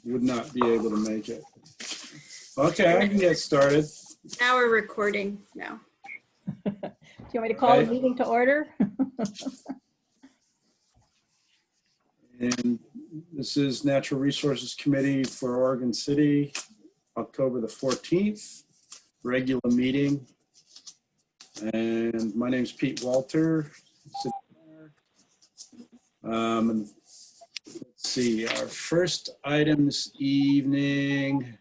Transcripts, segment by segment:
would not be able to make it. Okay, I can get started. Now we're recording now. Do you want me to call the Okay. meeting to order? And this is Natural Resources Committee for Oregon City, October the 14th, regular meeting. And my name's Pete Walter. And let's see, our first item this evening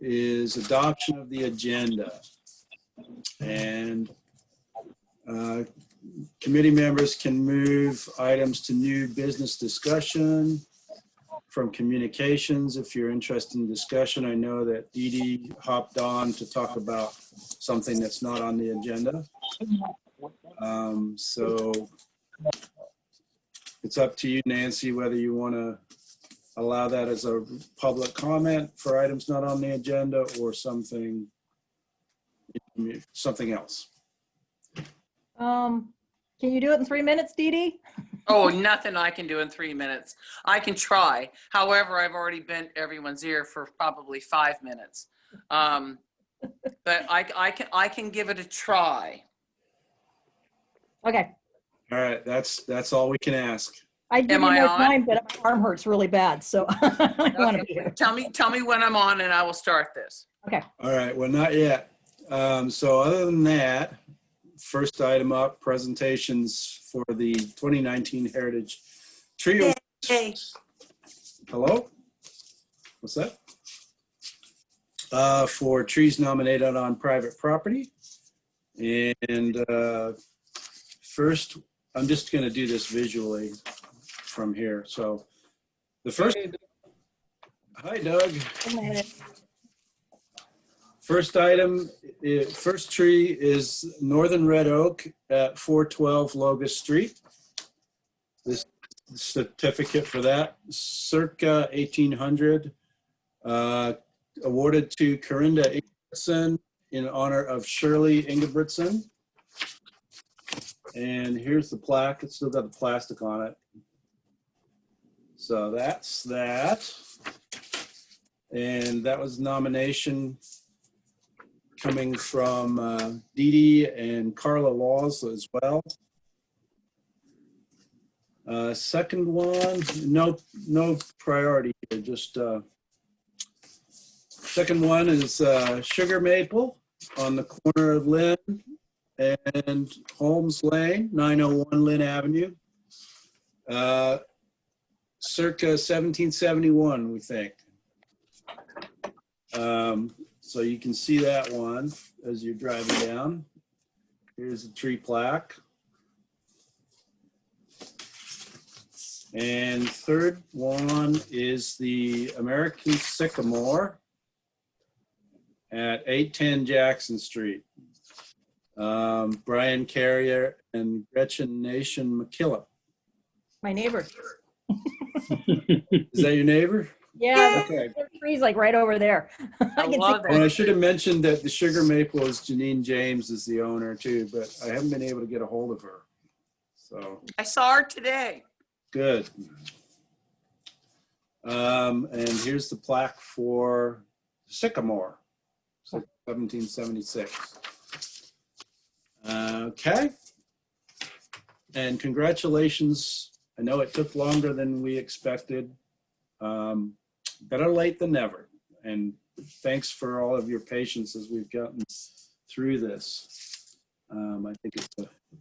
is adoption of the agenda. And committee members can move items to new business discussion from communications. If you're interested in discussion, I know that Dee Dee hopped on to talk about something that's not on the agenda. So it's up to you, Nancy, whether you want to allow that as a public comment for items not on the agenda or something else. Can you do it in 3 minutes, Dee Dee? Oh, nothing I can do in 3 minutes. I can try. However, I've already bent everyone's ear for probably 5 minutes. But I can give it a try. Okay. All right, that's all we can ask. I'd give Am you I more on? time, but my arm hurts really bad, so I want to be here. Tell me when I'm on and I will start this. Okay. All right, well, not yet. So other than that, first item up, presentations for the 2019 Heritage Trio. Hey. Hello? What's that? For trees nominated on private property. And first, I'm just going to do this visually from here. So the first, hi, Doug. A minute. First item, first tree is Northern Red Oak at 412 Locust Street. This certificate for that, circa 1800, awarded to Corinda Ingebrigtsen in honor of Shirley Ingebrigtsen. And here's the plaque. It's still got the plastic on it. So that's that. And that was nomination coming from Dee Dee and Carla Laws as well. Second one, no priority here, just second one is Sugar Maple on the corner of Lynn and Holmes Lane, 901 Lynn Avenue. Circa 1771, we think. So you can see that one as you're driving down. Here's the tree plaque. And third one is the American Sycamore at 810 Jackson Street. Brian Carrier and Gretchen Nation McKillop. My neighbor. Is that your neighbor? Yeah, Okay. the tree's like right over there. I can love Well, I it. should have mentioned that the Sugar Maple is Janine James is the owner too, but I haven't been able to get a hold of her. So I saw her today. good. And here's the plaque for Sycamore, so 1776. Okay. And congratulations. I know it took longer than we expected. Better late than never. And thanks for all of your patience as we've gotten through this. I think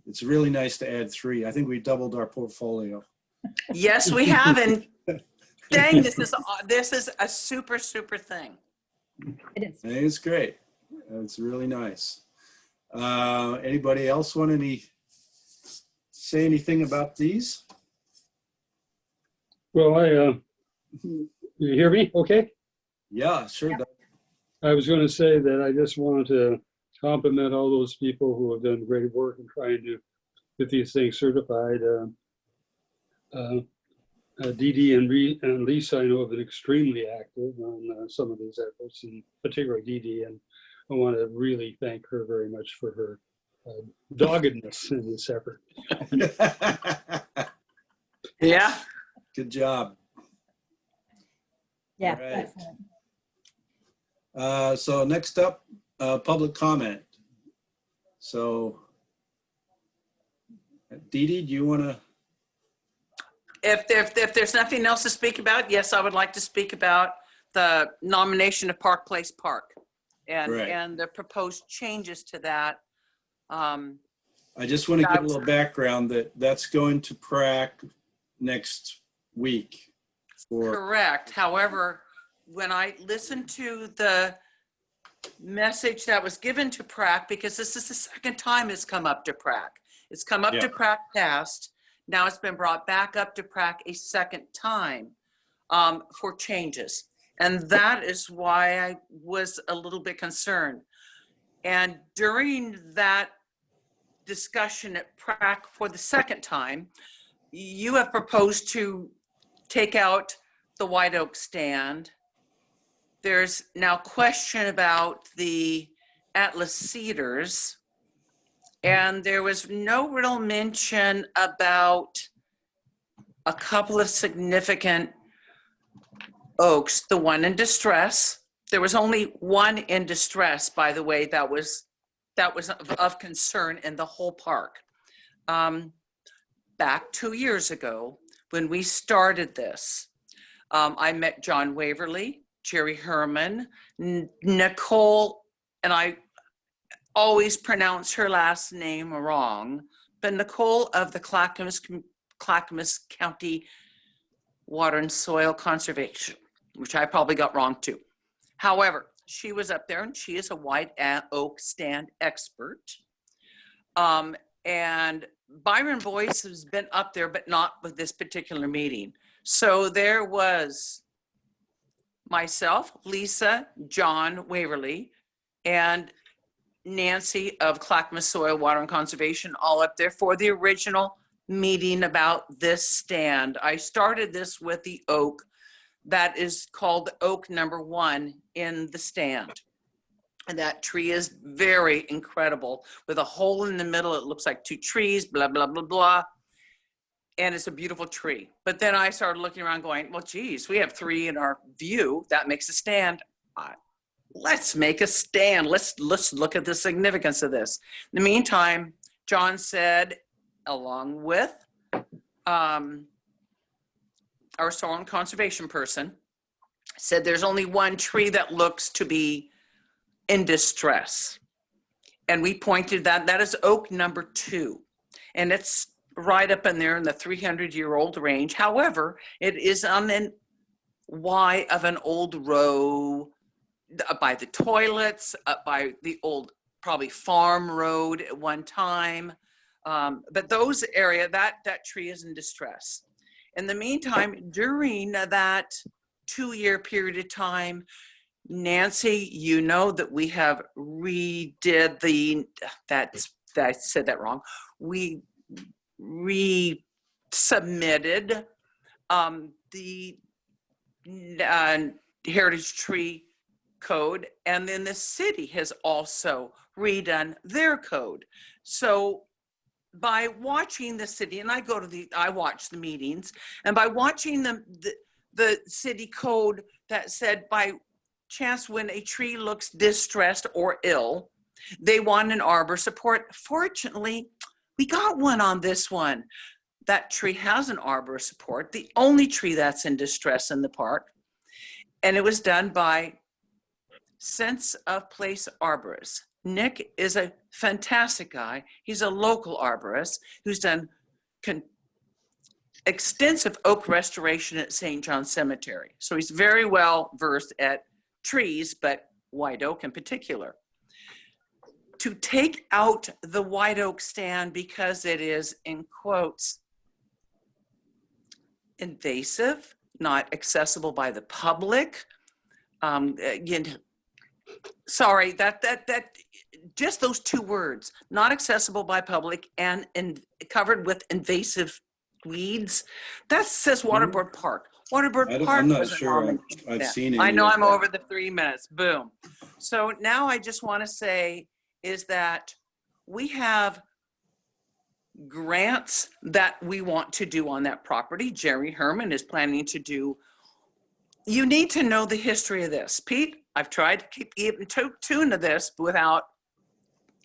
it's really nice to add 3. I think we doubled our portfolio. Yes, we have. And dang, this is a super thing. It is. I think it's great. It's really nice. Anybody else want to say anything about these? Well, you hear me okay? Yeah, sure. Doug. I was going to say that I just wanted to compliment all those people who have done great work in trying to get these things certified. Dee Dee and Lisa, I know, have been extremely active on some of these efforts, and particularly Dee Dee, and I want to really thank her very much for her doggedness in this effort. Yeah. Good job. Yeah. Right. Excellent. So next up, public comment. So Dee Dee, do you want to? If there's nothing else to speak about, yes, I would like to speak about the nomination of Park Place Park and, Right. and the proposed changes to that. I just want to give a little background that that's going to PrAC next week. Correct. However, when I listened to the message that was given to PrAC, because this is the second time it's come up to PrAC. It's come up Yeah. to PrAC past. Now it's been brought back up to PrAC a second time for changes. And that is why I was a little bit concerned. And during that discussion at PrAC for the second time, you have proposed to take out the white oak stand. There's now question about the Atlas cedars. And there was no real mention about a couple of significant oaks, the one in distress. There was only one in distress, by the way, that was of concern in the whole park. Back 2 years ago, when we started this, I met John Waverly, Jerry Herman, Nicole, and I always pronounce her last name wrong, but Nicole of the Clackamas County Water and Soil Conservation, which I probably got wrong too. However, she was up there and she is a white oak stand expert. And Byron Boyce has been up there, but not with this particular meeting. So there was myself, Lisa, John Waverly, and Nancy of Clackamas Soil, Water and Conservation, all up there for the original meeting about this stand. I started this with the oak that is called oak #1 in the stand. And that tree is very incredible with a hole in the middle. It looks like two trees, blah, blah, blah, blah. And it's a beautiful tree. But then I started looking around going, well, geez, we have 3 in our view. That makes a stand. Let's make a stand. Let's look at the significance of this. In the meantime, John said, along with our soil and conservation person, said there's only one tree that looks to be in distress. And we pointed that is oak #2. And it's right up in there in the 300-year-old range. However, it is on an Y of an old row, by the toilets, up by the old probably farm road at one time. But those area, that tree is in distress. In the meantime, during that 2-year period of time, Nancy, you know that we have redid I said that wrong. We resubmitted the Heritage Tree Code, and then the city has also redone their code. So by watching the city, and I watch the meetings, and by watching the city code that said by chance when a tree looks distressed or ill, they want an arbor support. Fortunately, we got one on this one. That tree has an arbor support, the only tree that's in distress in the park. And it was done by Sense of Place Arborists. Nick is a fantastic guy. He's a local arborist who's done extensive oak restoration at St. John Cemetery. So he's very well versed at trees, but white oak in particular. To take out the white oak stand because it is, in quotes, invasive, not accessible by the public. Sorry, that just those 2 words, not accessible by public and covered with invasive weeds. That says Waterboard Park. Waterboard Park. I'm not was a sure nomination. I've Yeah. seen I any know of I'm that. over the 3 minutes. Boom. So now I just want to say is that we have grants that we want to do on that property. Jerry Herman is planning to do you need to know the history of this. Pete, I've tried to keep even tune to this without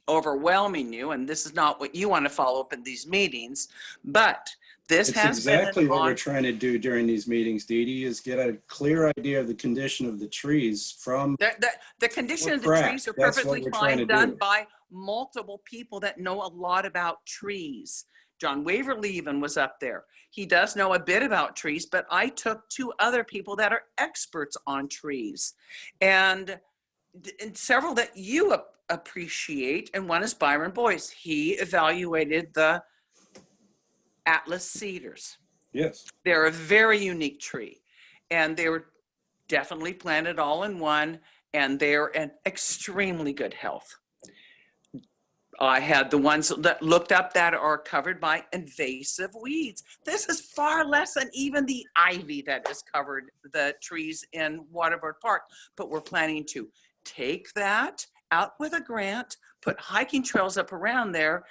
overwhelming you, and this is not what you want to follow up in these meetings, but this It's has exactly been what we're on. trying to do during these meetings, Dee Dee, is get a clear idea of the condition of the trees from, The condition We're of the correct. trees are That's what perfectly we're trying fine, to done do. by multiple people that know a lot about trees. John Waverly even was up there. He does know a bit about trees, but I took 2 other people that are experts on trees, and several that you appreciate, and one is Byron Boyce. He evaluated the Atlas cedars. yes. They're a very unique tree, and they were definitely planted all in one, and they're in extremely good health. I had the ones that looked up that are covered by invasive weeds. This is far less than even the ivy that has covered the trees in Waterford Park, but we're planning to take that out with a grant, put hiking trails up around there,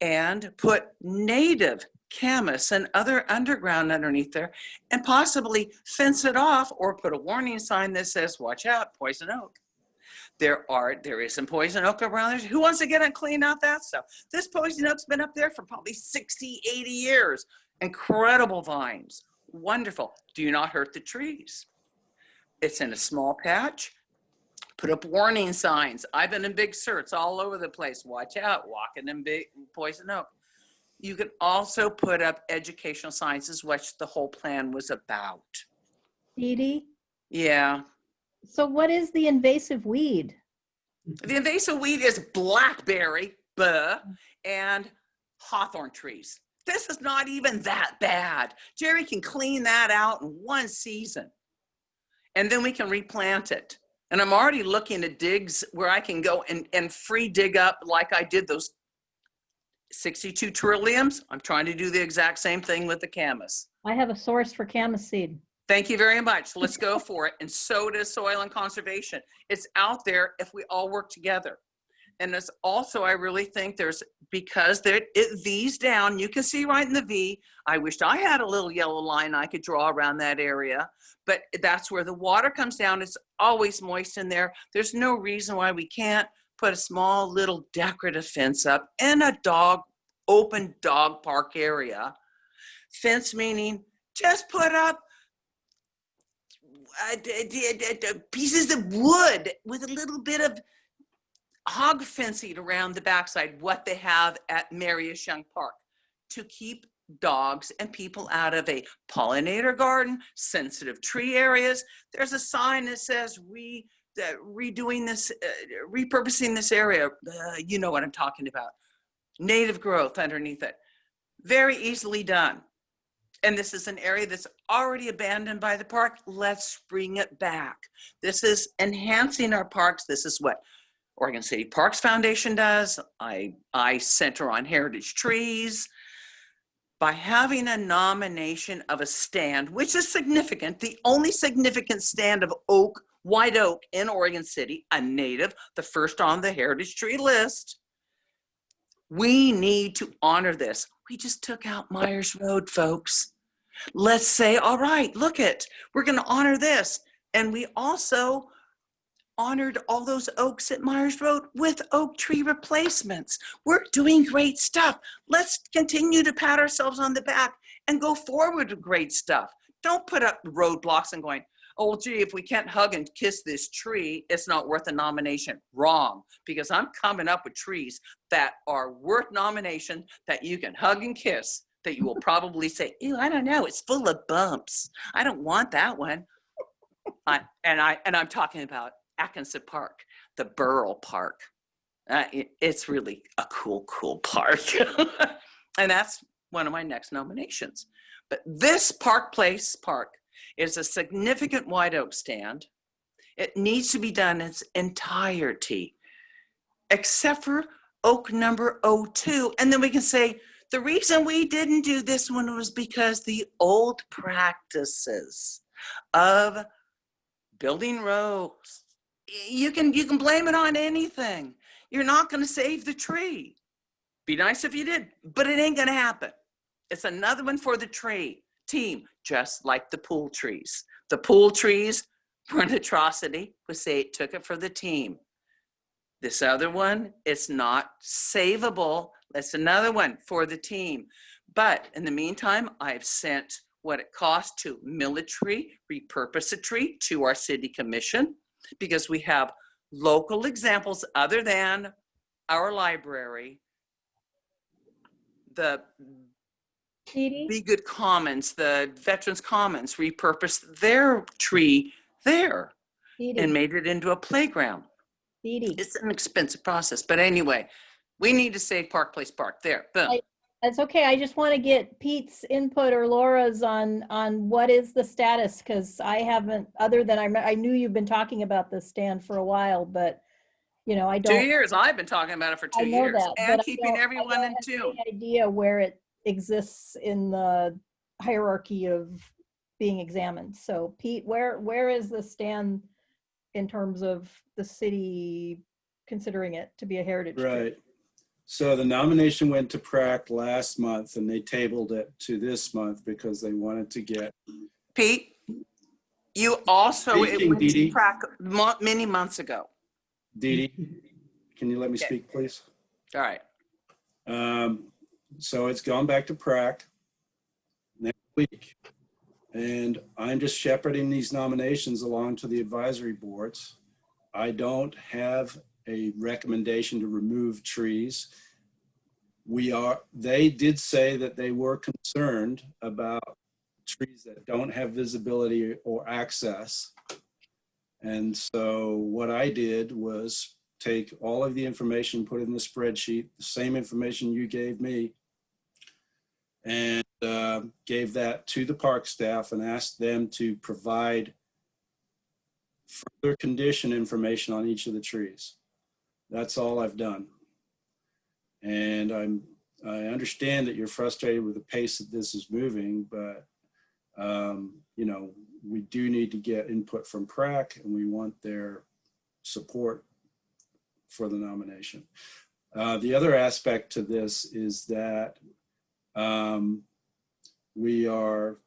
and put native camas and other underground underneath there, and possibly fence it off or put a warning sign that says, watch out, poison oak. There is some poison oak around there. Who wants to get and clean out that stuff? This poison oak's been up there for probably 60, 80 years. Incredible vines, wonderful. Do not hurt the trees. It's in a small patch. Put up warning signs. I've been in big certs all over the place. Watch out, walking in big poison oak. You can also put up educational signs, which the whole plan was about. Dee Dee, Yeah. so what is the invasive weed? The invasive weed is blackberry, and hawthorn trees. This is not even that bad. Jerry can clean that out in one season, and then we can replant it. And I'm already looking at digs where I can go and free dig up like I did those 62 trilliums. I'm trying to do the exact same thing with the camas. I have a source for camas seed. Thank you very much. Let's go for it. And so does soil and conservation. It's out there if we all work together. And it's also, I really think because it V's down, you can see right in the V. I wished I had a little yellow line I could draw around that area, but that's where the water comes down. It's always moist in there. There's no reason why we can't put a small little decorative fence up in a open dog park area. Fence meaning just put up pieces of wood with a little bit of hog fencing around the backside, what they have at Marius Young Park, to keep dogs and people out of a pollinator garden, sensitive tree areas. There's a sign that says redoing this, repurposing this area. You know what I'm talking about. Native growth underneath it. Very easily done. And this is an area that's already abandoned by the park. Let's bring it back. This is enhancing our parks. This is what Oregon City Parks Foundation does. I center on heritage trees. By having a nomination of a stand, which is significant, the only significant stand of oak, white oak in Oregon City, a native, the first on the heritage tree list, we need to honor this. We just took out Myers Road, folks. Let's say, all right, we're going to honor this. And we also honored all those oaks at Myers Road with oak tree replacements. We're doing great stuff. Let's continue to pat ourselves on the back and go forward with great stuff. Don't put up roadblocks and going, oh, gee, if we can't hug and kiss this tree, it's not worth a nomination. Wrong, because I'm coming up with trees that are worth nomination that you can hug and kiss, that you will probably say, ew, I don't know, it's full of bumps. I don't want that one. I'm talking about Atkinson Park, the Burrell Park. It's really a cool park. And that's one of my next nominations. But this Park Place Park is a significant white oak stand. It needs to be done in its entirety, except for oak number 02. And then we can say, the reason we didn't do this one was because the old practices of building rows, you can blame it on anything. You're not going to save the tree. Be nice if you did, but it ain't going to happen. It's another one for the tree team, just like the pool trees. The pool trees were an atrocity. We say it took it for the team. This other one, it's not savable. That's another one for the team. But in the meantime, I've sent what it costs to military, repurpose a tree to our city commission, because we have local examples other than our library. The Dee Dee? Be Good Commons, the Veterans Commons repurposed their tree there Dee and Dee? made it into a playground. Dee Dee? It's an expensive process, but anyway, we need to save Park Place Park. There, boom. That's okay. I just want to get Pete's input or Laura's on what is the status, because I haven't, other than I knew you've been talking about this, Stan, for a while, but I 2 don't. years. I've been talking about it for I 2 know years that, and but keeping I everyone in have tune. any idea where it exists in the hierarchy of being examined. So Pete, where is the stand in terms of the city considering it to be a heritage tree? Right. So the nomination went to PrAC last month and they tabled it to this month because they wanted to get. Pete, you also, it Speaking, went Dee to Dee. track many months ago. Dee Dee, can you let me Yeah. speak, please? All right. So it's gone back to PrAC next week. And I'm just shepherding these nominations along to the advisory boards. I don't have a recommendation to remove trees. They did say that they were concerned about trees that don't have visibility or access. And so what I did was take all of the information, put it in the spreadsheet, the same information you gave me, and gave that to the park staff and asked them to provide further condition information on each of the trees. That's all I've done. And I understand that you're frustrated with the pace that this is moving, but we do need to get input from PrAC and we want their support for the nomination. The other aspect to this is that we are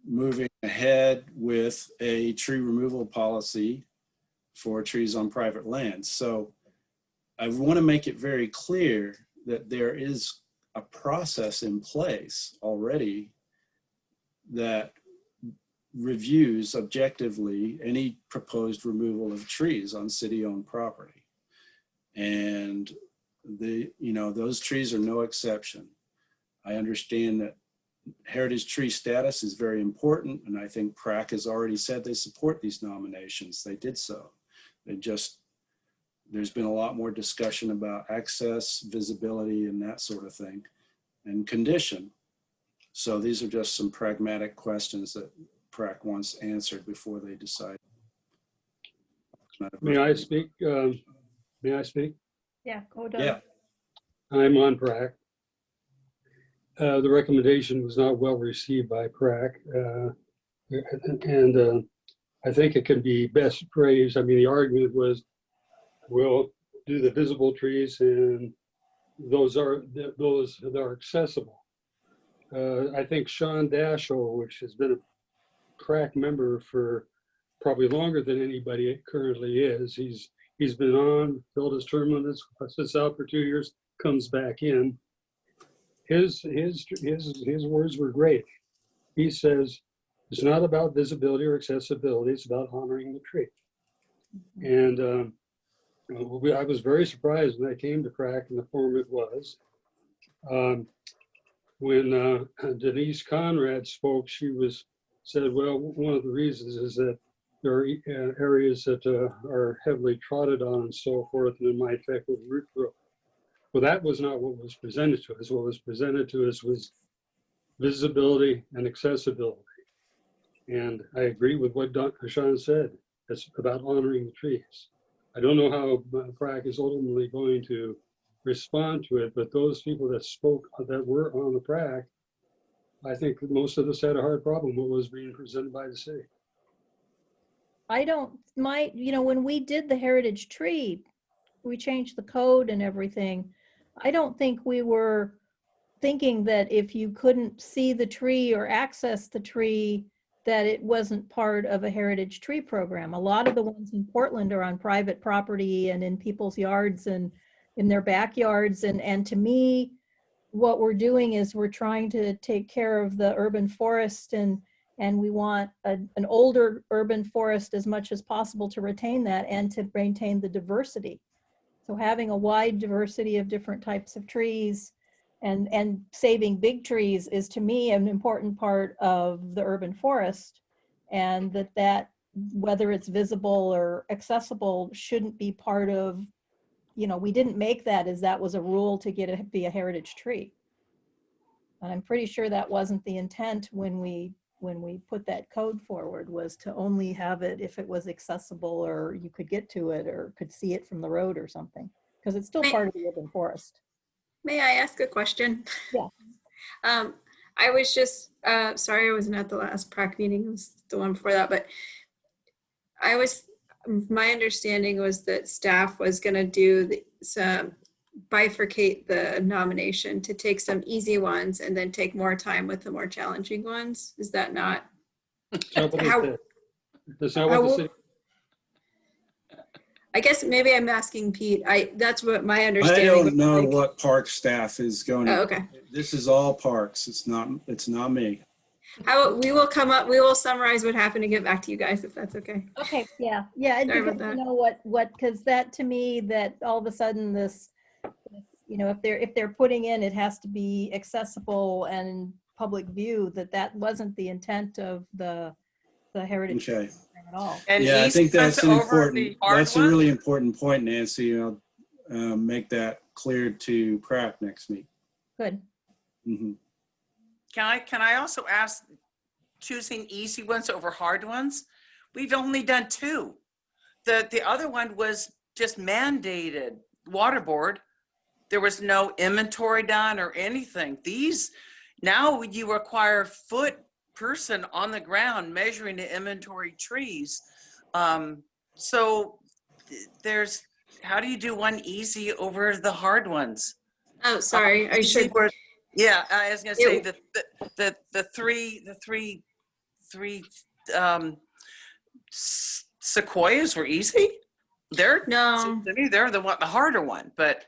moving ahead with a tree removal policy for trees on private land. So I want to make it very clear that there is a process in place already that reviews objectively any proposed removal of trees on city-owned property. And those trees are no exception. I understand that heritage tree status is very important, and I think PrAC has already said they support these nominations. They did so. There's been a lot more discussion about access, visibility, and that sort of thing, and condition. So these are just some pragmatic questions that PrAC wants answered before they decide. May I speak? May I speak? Yeah, go Doug. Yeah, I'm on PrAC. The recommendation was not well received by PrAC. And I think it can be best phrased. I mean, the argument was, we'll do the visible trees and those that are accessible. I think Sean Dashiell, which has been a PrAC member for probably longer than anybody currently is. He's been on, filled his term on this, sits out for 2 years, comes back in. His words were great. He says, it's not about visibility or accessibility, it's about honoring the tree. And I was very surprised when I came to PrAC in the form it was. When Denise Conrad spoke, she said, well, one of the reasons is that there are areas that are heavily trotted on and so forth, and it might affect with root growth. Well, that was not what was presented to us. What was presented to us was visibility and accessibility. And I agree with what Dr. Sean said. It's about honoring the trees. I don't know how PrAC is ultimately going to respond to it, but those people that spoke, that were on the PrAC, I think most of us had a hard problem with what was being presented by the city. When we did the heritage tree, we changed the code and everything. I don't think we were thinking that if you couldn't see the tree or access the tree, that it wasn't part of a heritage tree program. A lot of the ones in Portland are on private property and in people's yards and in their backyards. And to me, what we're doing is we're trying to take care of the urban forest, and we want an older urban forest as much as possible to retain that and to maintain the diversity. So having a wide diversity of different types of trees and saving big trees is, to me, an important part of the urban forest, and that whether it's visible or accessible shouldn't be part of, we didn't make that as that was a rule to be a heritage tree. And I'm pretty sure that wasn't the intent when we put that code forward, was to only have it if it was accessible or you could get to it or could see it from the road or something, because it's still part of the urban forest. May I ask a question? Yeah. I was just, sorry I wasn't at the last PrAC meeting, it was the one before that, but my understanding was that staff was gonna do some bifurcate the nomination to take some easy ones and then take more time with the more challenging ones. Is that not? That's not what How- they said. That's not what the city. I guess maybe I'm asking Pete. That's what my I understanding don't was know like. what park staff is going Oh, to, okay. this is all parks. It's not me. We will summarize what happened and get back to you guys if that's okay. Okay, yeah, yeah. It'd Sorry be about good to that. know what, because that, to me, that all of a sudden this, if they're putting in, it has to be accessible and public view, that wasn't the intent of the heritage Okay. program at all. And Yeah, I easy think that's ones an over important, the hard that's a ones? really important point, Nancy. Make that clear to PrAC next week. Good. Mhm. Can I also ask, choosing easy ones over hard ones? We've only done 2. The other one was just mandated, water board. There was no inventory done or anything. These, now you require foot person on the ground measuring the inventory trees. So there's, how do you do one easy over the hard ones? Oh, sorry. I Easy should. were- Yeah, I was gonna say It- the three sequoias were easy. They're, No, to me, they're the harder one, but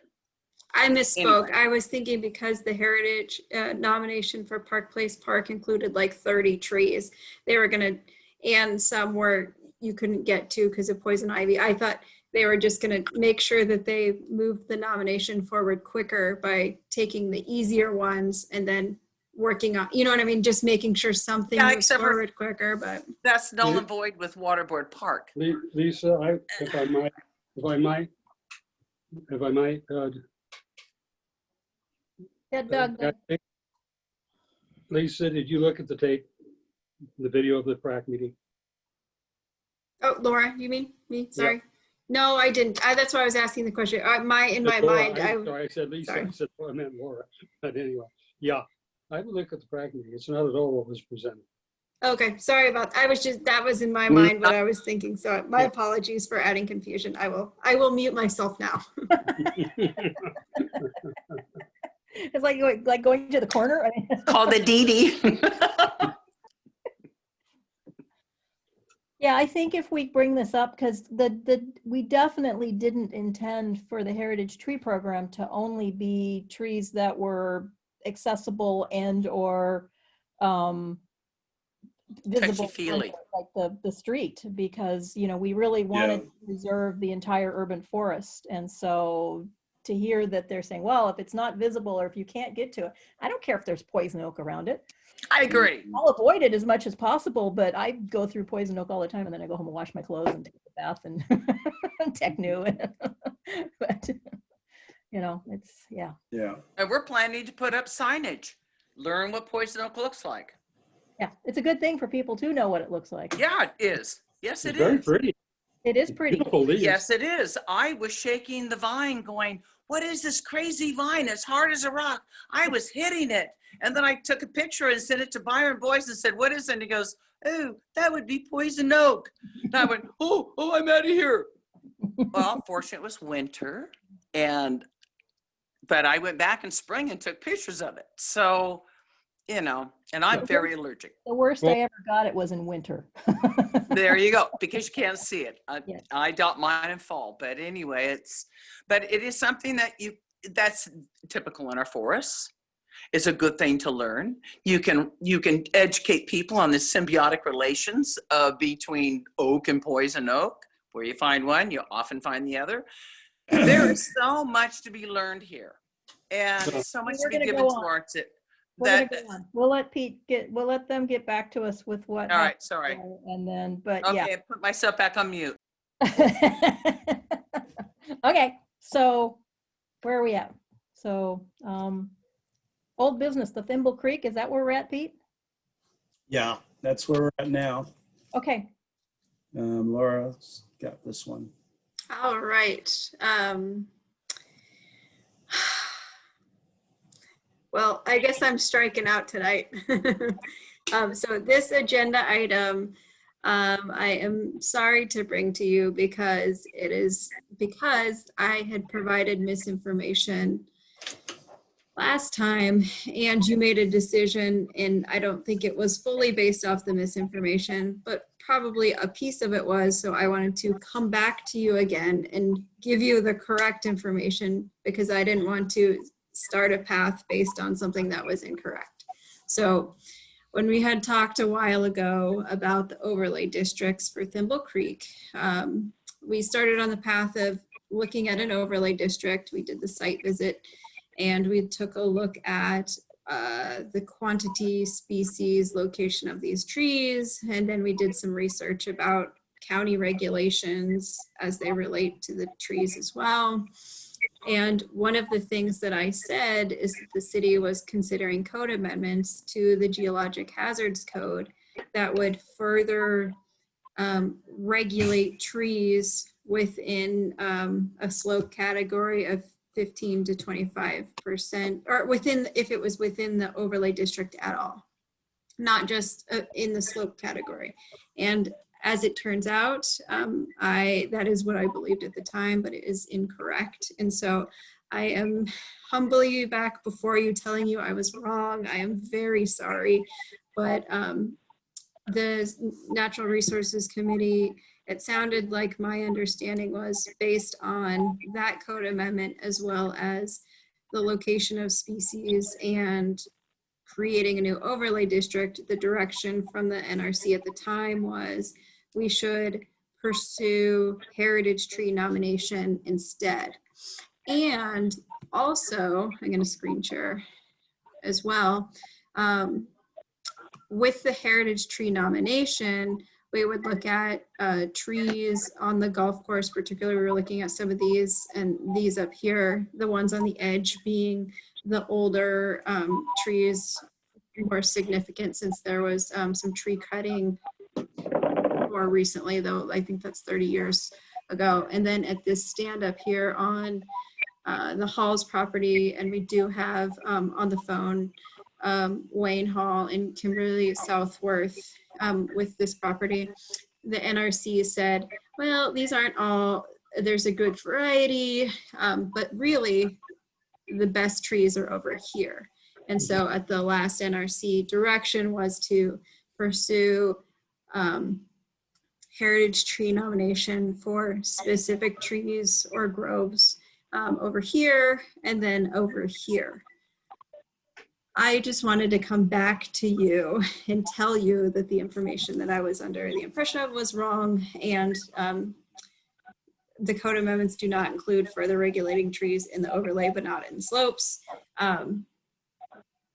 I misspoke. Anyway. I was thinking because the heritage nomination for Park Place Park included like 30 trees. They were gonna, and some where you couldn't get to because of poison ivy. I thought they were just gonna make sure that they moved the nomination forward quicker by taking the easier ones and then working on, you know what I mean? Just making sure something Yeah, moves except for- forward quicker, but that's null and void with Waterboard Park. Lisa, if I might, Yeah, Doug, Lisa, did you look at the tape, the video of the PrAC meeting? oh, Laura, you mean me? Sorry. No, I didn't. That's why I was asking the question. In my Laura, mind, I'm sorry, I said Lisa, sorry. I said, well, I meant Laura, but anyway, yeah. I would look at the PrAC meeting. It's not at all what was presented. Okay, sorry about, that was in my mind what I was thinking. So my apologies for adding confusion. I will mute myself now. it's like going to the corner. I mean, Called the DD. yeah, I think if we bring this up, because we definitely didn't intend for the Heritage Tree Program to only be trees that were accessible and or visible, Touchy-feely. like the street, because we really wanted to preserve the entire urban forest. And so to hear that they're saying, well, if it's not visible or if you can't get to it, I don't care if there's poison oak around it. I agree. I'll avoid it as much as possible, but I go through poison oak all the time, and then I go home and wash my clothes and take a bath and tech new. But it's Yeah. And we're planning to put up signage. Learn what poison oak looks like. yeah, it's a good thing for people to know what it looks like. Yeah, it is. Yes, it It's very is. pretty. It is pretty. Beautiful leaves. Yes, it is. I was shaking the vine going, what is this crazy vine? As hard as a rock. I was hitting it. And then I took a picture and sent it to Byron Boyce and said, what is it? And he goes, oh, that would be poison oak. And I went, oh, I'm out of here. Well, fortunately it was winter. But I went back in spring and took pictures of it. So, And I'm very allergic. The worst Well- I ever got it was in winter. There you go, because you can't see it. Yeah. I dot mine in fall, but anyway, but it is something that's typical in our forests. It's a good thing to learn. You can educate people on the symbiotic relations between oak and poison oak. Where you find one, you often find the other. There is so much to be learned here, and so much to We're be gonna given go to on. arts. We're gonna go on. We'll let them get back to us with what. All right, happened sorry. there, and then, but yeah. Okay, put myself back on mute. Okay, so where are we at? So, old business, the Thimble Creek, is that where we're at, Pete? Yeah, that's where we're at now. Okay, Laura's got this one. All right. Well, I guess I'm striking out tonight. So this agenda item, I am sorry to bring to you because I had provided misinformation last time and you made a decision, and I don't think it was fully based off the misinformation, but probably a piece of it was. So I wanted to come back to you again and give you the correct information because I didn't want to start a path based on something that was incorrect. So when we had talked a while ago about the overlay districts for Thimble Creek, we started on the path of looking at an overlay district. We did the site visit and we took a look at the quantity, species, location of these trees. And then we did some research about county regulations as they relate to the trees as well. And one of the things that I said is that the city was considering code amendments to the Geologic Hazards Code that would further regulate trees within a slope category of 15 to 25%, or within, if it was within the overlay district at all, not just in the slope category. And as it turns out, that is what I believed at the time, but it is incorrect. And so I am humbly back before you telling you I was wrong. I am very sorry, but the Natural Resources Committee, it sounded like my understanding was based on that code amendment as well as the location of species and creating a new overlay district. The direction from the NRC at the time was we should pursue heritage tree nomination instead. And also, I'm going to screen share as well. With the heritage tree nomination, we would look at trees on the golf course. Particularly, we were looking at some of these, and these up here, the ones on the edge being the older trees, more significant since there was some tree cutting more recently, though I think that's 30 years ago. And then at this stand up here on the Hall's property, and we do have on the phone Wayne Hall and Kimberly Southworth with this property. The NRC said, well, these aren't all, there's a good variety, but really the best trees are over here. And so at the last NRC, direction was to pursue heritage tree nomination for specific trees or groves over here and then over here. I just wanted to come back to you and tell you that the information that I was under the impression of was wrong, and the code amendments do not include further regulating trees in the overlay, but not in slopes.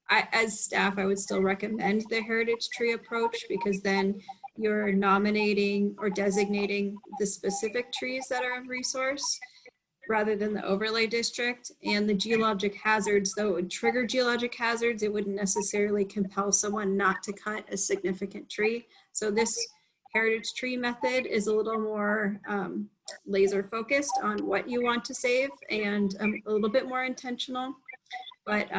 As staff, I would still recommend the heritage tree approach because then you're nominating or designating the specific trees that are of resource rather than the overlay district. And the geologic hazards, though it would trigger geologic hazards, it wouldn't necessarily compel someone not to cut a significant tree. So this heritage tree method is a little more laser focused on what you want to save and a little bit more intentional. But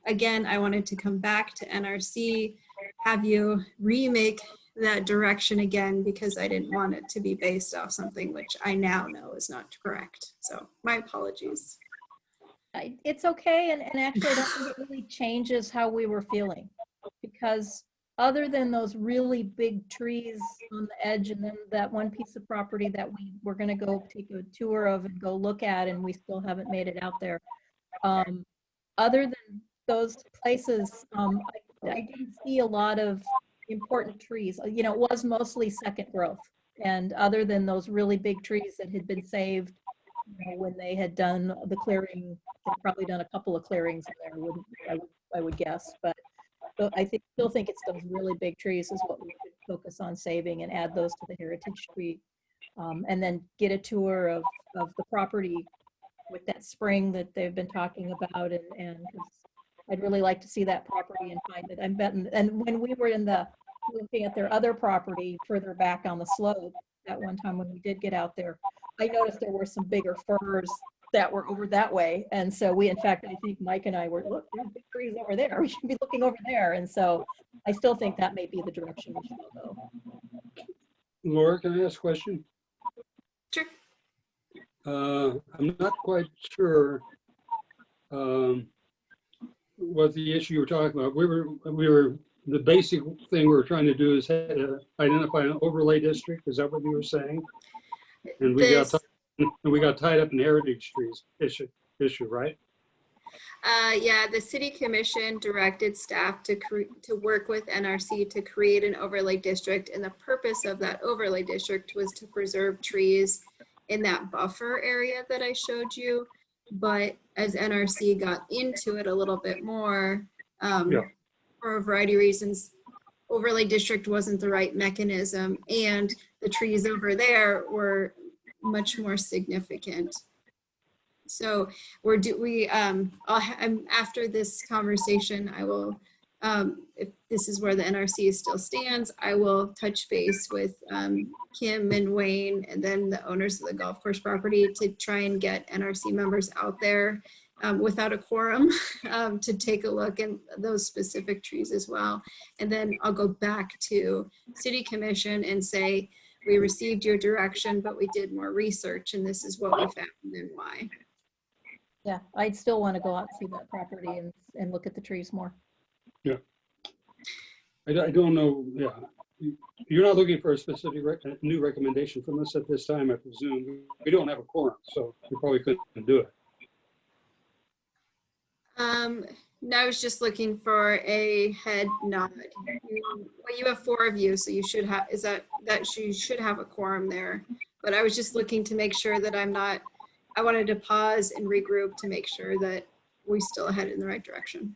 again, I wanted to come back to NRC, have you remake that direction again, because I didn't want it to be based off something which I now know is not correct. So my apologies. It's okay, and actually I don't think it really changes how we were feeling, because other than those really big trees on the edge and then that one piece of property that we were gonna go take a tour of and go look at, and we still haven't made it out there. Other than those places, I didn't see a lot of important trees. You know, it was mostly second growth. And other than those really big trees that had been saved, you know, when they had done the clearing, they'd probably done a couple of clearings in there, I would guess. But still think it's those really big trees is what we should focus on saving and add those to the heritage tree. And then get a tour of the property with that spring that they've been talking about, and 'cause I'd really like to see that property and find it. I'm betting, and when we were looking at their other property further back on the slope, that one time when we did get out there, I noticed there were some bigger firs that were over that way. And so in fact, I think Mike and I were, look, there's big trees over there. We should be looking over there. And so I still think that may be the direction we should go. Laura, can I ask a question? Sure. I'm not quite sure what the issue you were talking about. The basic thing we were trying to do is identify an overlay district. Is that what you were saying? And we got tied up in heritage trees issue, right? Yeah, the city commission directed staff to work with NRC to create an overlay district, and the purpose of that overlay district was to preserve trees in that buffer area that I showed you. But as NRC got into it a little bit more, for a variety of reasons, overlay district wasn't the right mechanism, and the trees over there were much more significant. So after this conversation, I will, if this is where the NRC still stands, I will touch base with Kim and Wayne and then the owners of the golf course property to try and get NRC members out there without a quorum to take a look at those specific trees as well. And then I'll go back to City Commission and say, we received your direction, but we did more research and this is what we found and why. Yeah, I'd still want to go out and see that property and look at the trees more. Yeah. I don't know. Yeah. You're not looking for a specific new recommendation from us at this time, I presume. We don't have a quorum, so we probably couldn't do it. No, I was just looking for a head nod. Well, you have 4 of you, so you should have, you should have a quorum there. But I was just looking to make sure that I wanted to pause and regroup to make sure that we still head in the right direction.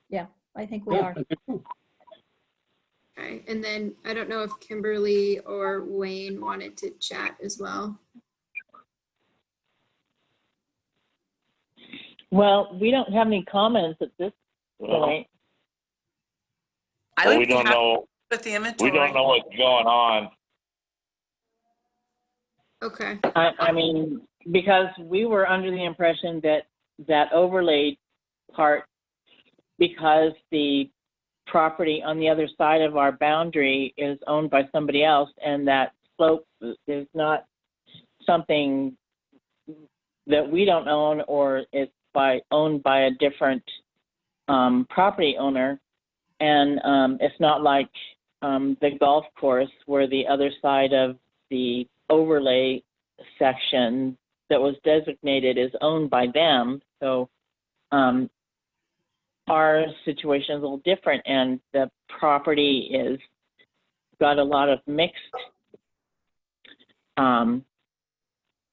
Yeah, I think we are. Okay, and then I don't know if Kimberly or Wayne wanted to chat as well. Well, we don't have any comments at this point. I Well, would we be don't happy know, with the we inventory. don't know what's going on. Okay, I mean, because we were under the impression that overlay part, because the property on the other side of our boundary is owned by somebody else, and that slope is not something that we don't own, or it's owned by a different property owner. And it's not like the golf course where the other side of the overlay section that was designated is owned by them. So our situation is a little different, and the property is got a lot of mixed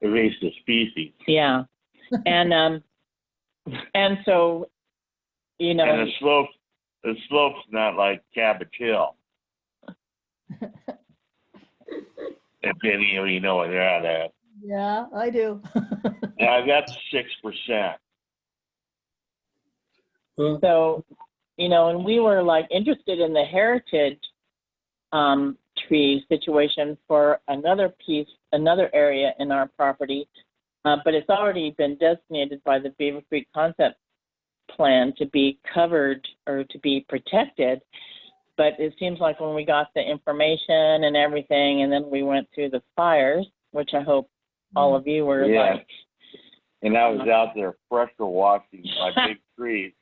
Invasive species. yeah. And so, you know, And the slope's not like Cabbage Hill. If any of you know where they're at. Yeah, I do. Yeah, that's 6%. Well, so, you know, and we were like interested in the heritage tree situation for another area in our property, but it's already been designated by the Beaver Creek Concept Plan to be covered or to be protected. But it seems like when we got the information and everything, and then we went through the fires, which I hope all of you were Yeah. like, And I was out there pressure washing my big trees.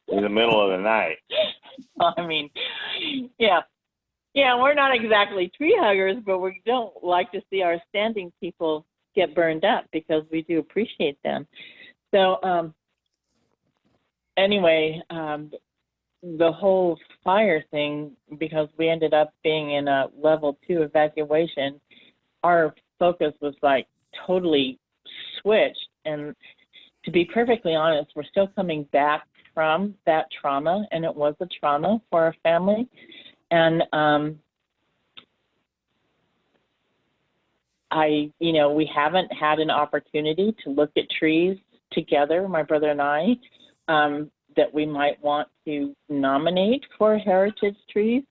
in the middle of the night. I mean, yeah. Yeah, we're not exactly tree huggers, but we don't like to see our standing people get burned up because we do appreciate them. So, anyway, the whole fire thing, because we ended up being in a level 2 evacuation, our focus was like totally switched. And to be perfectly honest, we're still coming back from that trauma, and it was a trauma for our family. And we haven't had an opportunity to look at trees together, my brother and I, that we might want to nominate for heritage trees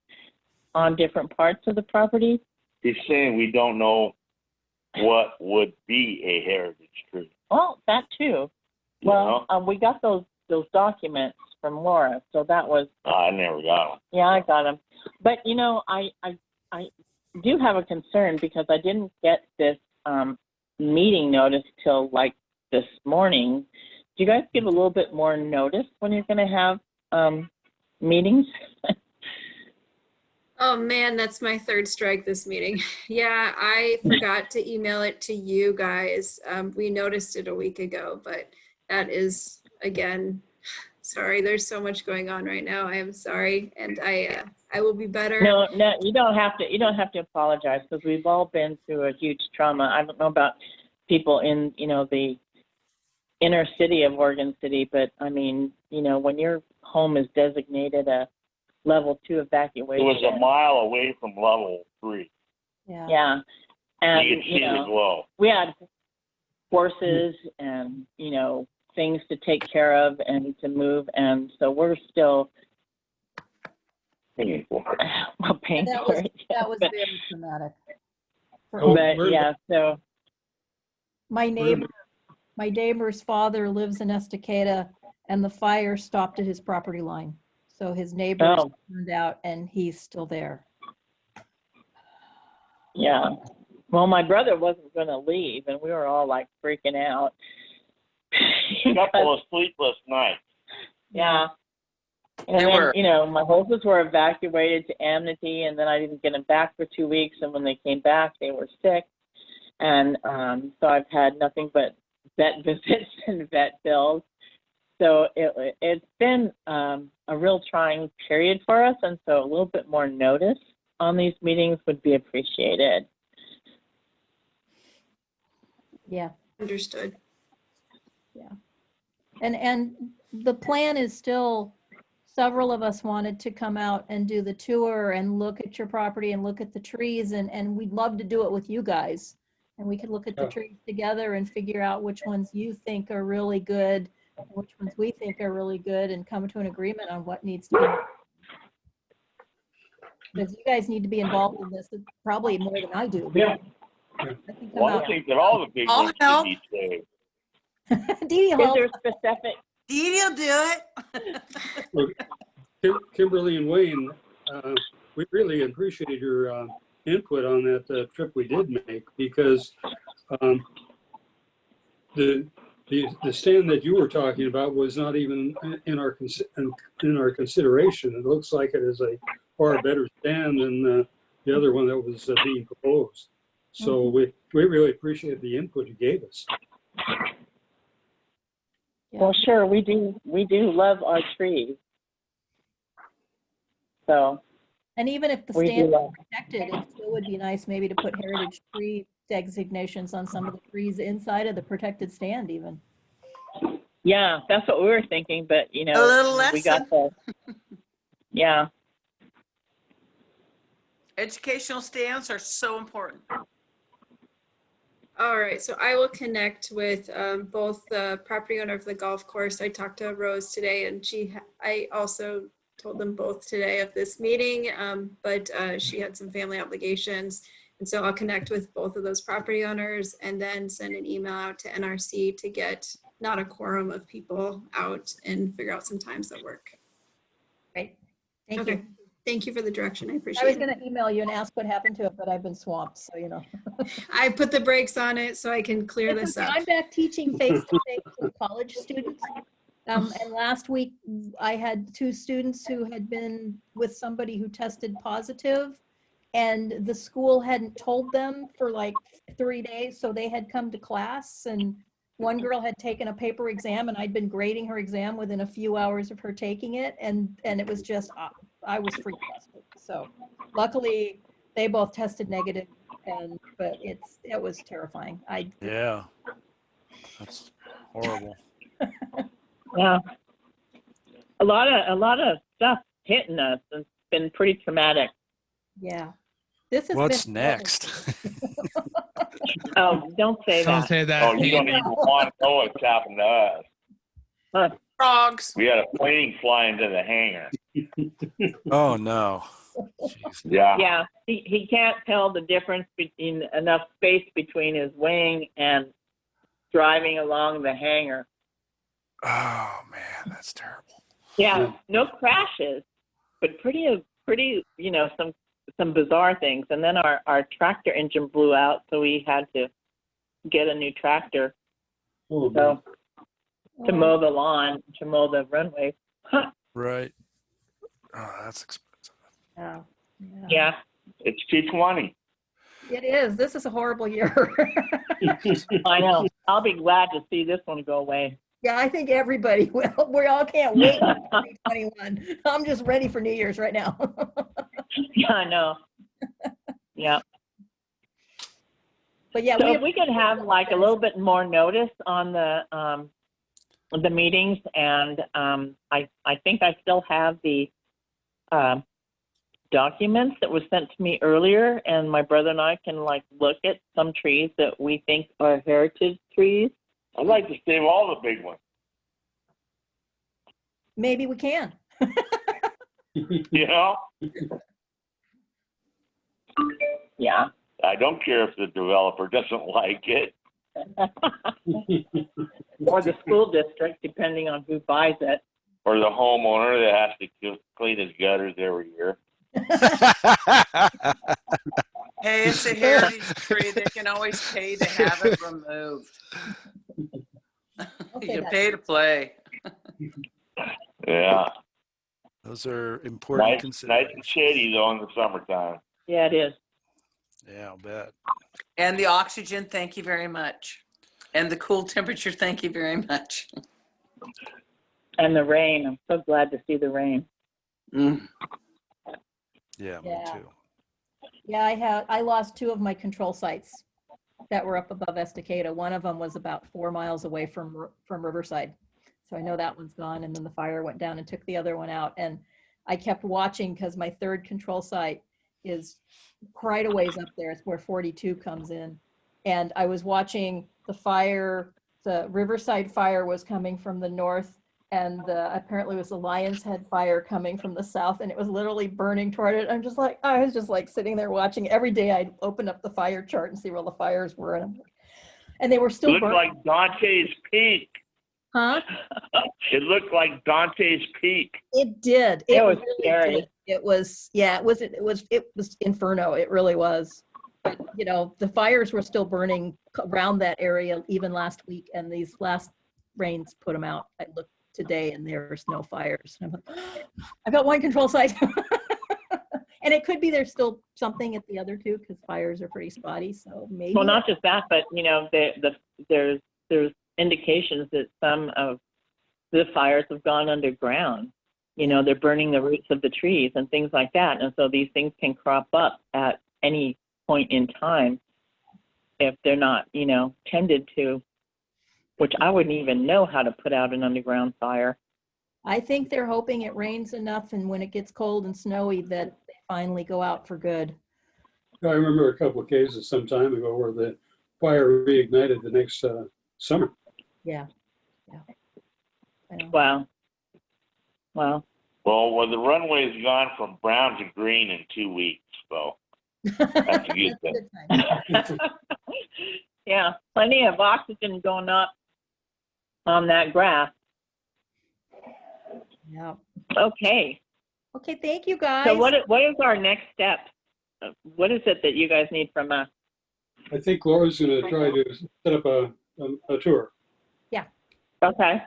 on different parts of the property. He's saying we don't know what would be a heritage tree. Oh, that too. Well, we got those documents from Laura, so that was. I never got them. Yeah, I got them. But I do have a concern because I didn't get this meeting notice till like this morning. Do you guys give a little bit more notice when you're going to have meetings? Oh man, that's my third strike this meeting. Yeah, I forgot to email it to you guys. We noticed it a week ago, but that is, again, sorry, there's so much going on right now. I am sorry, and I will be better. No, you don't have to. You don't have to apologize because we've all been through a huge trauma. I don't know about people in the inner city of Oregon City, but I mean, when your home is designated a level 2 It evacuation. was a mile away from level 3. Yeah. Yeah, and You could see the glow. we had horses and things to take care of and to move, and so we're still paying for it. That was But- very traumatic. For Oh, all- But yeah, so My neighbor's father lives in Estacada, and the fire stopped at his property line. So his neighbors Oh. turned out, and he's still there. yeah. Well, my brother wasn't going to leave, and we were all like freaking out. A couple of sleepless nights. Yeah. And They then, were. my horses were evacuated to Amity, and then I didn't get them back for 2 weeks. And when they came back, they were sick. And so I've had nothing but vet visits and vet bills. So it's been a real trying period for us. And so a little bit more notice on these meetings would be appreciated. Yeah. Understood. And the plan is still, several of us wanted to come out and do the tour and look at your property and look at the trees, and we'd love to do it with you guys. And we could look at the Yeah. trees together and figure out which ones you think are really good, and which ones we think are really good, and come to an agreement on what needs to be done. Because you guys need to be involved in this probably more than I do. Yeah. I can come Well, I out. think that all the big I'll ones should help. be saved. Dee Dee, Is help. there specific? Dee Dee'll do it. Kimberly and Wayne, we really appreciate your input on that trip we did make, because the stand that you were talking about was not even in our consideration. It looks like it is a far better stand than the other one that was being proposed. So we really appreciate the input you gave us. Yeah. Well, sure, we do love our trees. So And even if the we do stand is love. protected, it still would be nice maybe to put heritage tree designations on some of the trees inside of the protected stand even. Yeah, that's what we were thinking, but A little we got the. Yeah, Educational stands are so important. All right, so I will connect with both the property owner of the golf course. I talked to Rose today, and I also told them both today of this meeting, but she had some family obligations. And so I'll connect with both of those property owners and then send an email out to NRC to get not a quorum of people out and figure out some times that work. Right. Thank Okay. you. Thank you for the direction. I I was appreciate it. going to email you and ask what happened to it, but I've been swamped, so I put the brakes on it so I can clear this up. I'm back teaching face-to-face with college students. And last week, I had 2 students who had been with somebody who tested positive, and the school hadn't told them for like 3 days, so they had come to class, and one girl had taken a paper exam, and I'd been grading her exam within a few hours of her taking it, and it was just, I was freaked out. So luckily, they both tested negative, but it was terrifying. Yeah. That's horrible. Yeah. A lot of stuff hitting us. It's been pretty traumatic. Yeah. This has What's been next? Oh, don't say Don't that. say that. Oh, you don't even want to know what's happened to us. Frogs. We had a plane fly into the hangar. Oh, no. Jeez. Yeah. Yeah, he can't tell the difference between enough space between his wing and driving along the hangar. Oh, man, that's terrible. Yeah, no crashes, but pretty, some bizarre things. And then our tractor engine blew out, so we had to get a new tractor Oh, man. to mow the lawn, to mow the runway. Right. Oh, that's expensive. Yeah. Yeah, It's 220. It is. This is a horrible year. I know. I'll be glad to see this one go away. Yeah, I think everybody will. We all can't wait for 2021. I'm just ready for New Year's right now. Yeah, I know. Yeah. But yeah, So if we could have like a little bit more notice on the meetings, and I think I still have the documents that were sent to me earlier, and my brother and I can like look at some trees that we think are heritage trees. I'd like to save all the big ones. maybe we can. You know? Yeah. I don't care if the developer doesn't like it. Or the school district, depending on who buys it. Or the homeowner that has to clean his gutters every year. Hey, it's a heritage tree. They can always pay to have it removed. Okay, You that's- pay to play. Yeah. Those are important Nice and considerations. shady though in the summertime. Yeah, it is. Yeah, I'll bet. And the oxygen, thank you very much. And the cool temperature, thank you very much. And the rain. I'm so glad to see the rain. Mm. Yeah, me Yeah. too. Yeah, I lost 2 of my control sites that were up above Estacada. One of them was about 4 miles away from Riverside. So I know that one's gone. And then the fire went down and took the other one out. And I kept watching because my 3rd control site is quite a ways up there. It's where 42 comes in. And I was watching the fire, the Riverside fire was coming from the north, and apparently it was the Lion's Head fire coming from the south, and it was literally burning toward it. I was just like sitting there watching. Every day I'd open up the fire chart and see where the fires were, and they were It still looked burning. like Dante's Peak. Huh? It looked like Dante's Peak. It did. It was really scary. did. It was, yeah, it was inferno. It really was. But, the fires were still burning around that area even last week, and these last rains put them out. I looked today and there's no fires. And I'm like, I've got 1 control site. And it could be there's still something at the other 2 because fires are pretty spotty. So maybe. Well, not just that, but there's indications that some of the fires have gone underground. They're burning the roots of the trees and things like that. And so these things can crop up at any point in time if they're not, tended to, which I wouldn't even know how to put out an underground fire. I think they're hoping it rains enough and when it gets cold and snowy that they finally go out for good. I remember a couple of cases some time ago where the fire reignited the next summer. Yeah. I know. Wow. Wow. Well, the runway's gone from brown to green in 2 weeks, so that's a good thing. Good time. Yeah, plenty of oxygen going up on that grass. Yeah. Okay. Okay, thank you guys. So what is our next step? What is it that you guys need from us? I think Laura's going to try to set up a tour. Okay.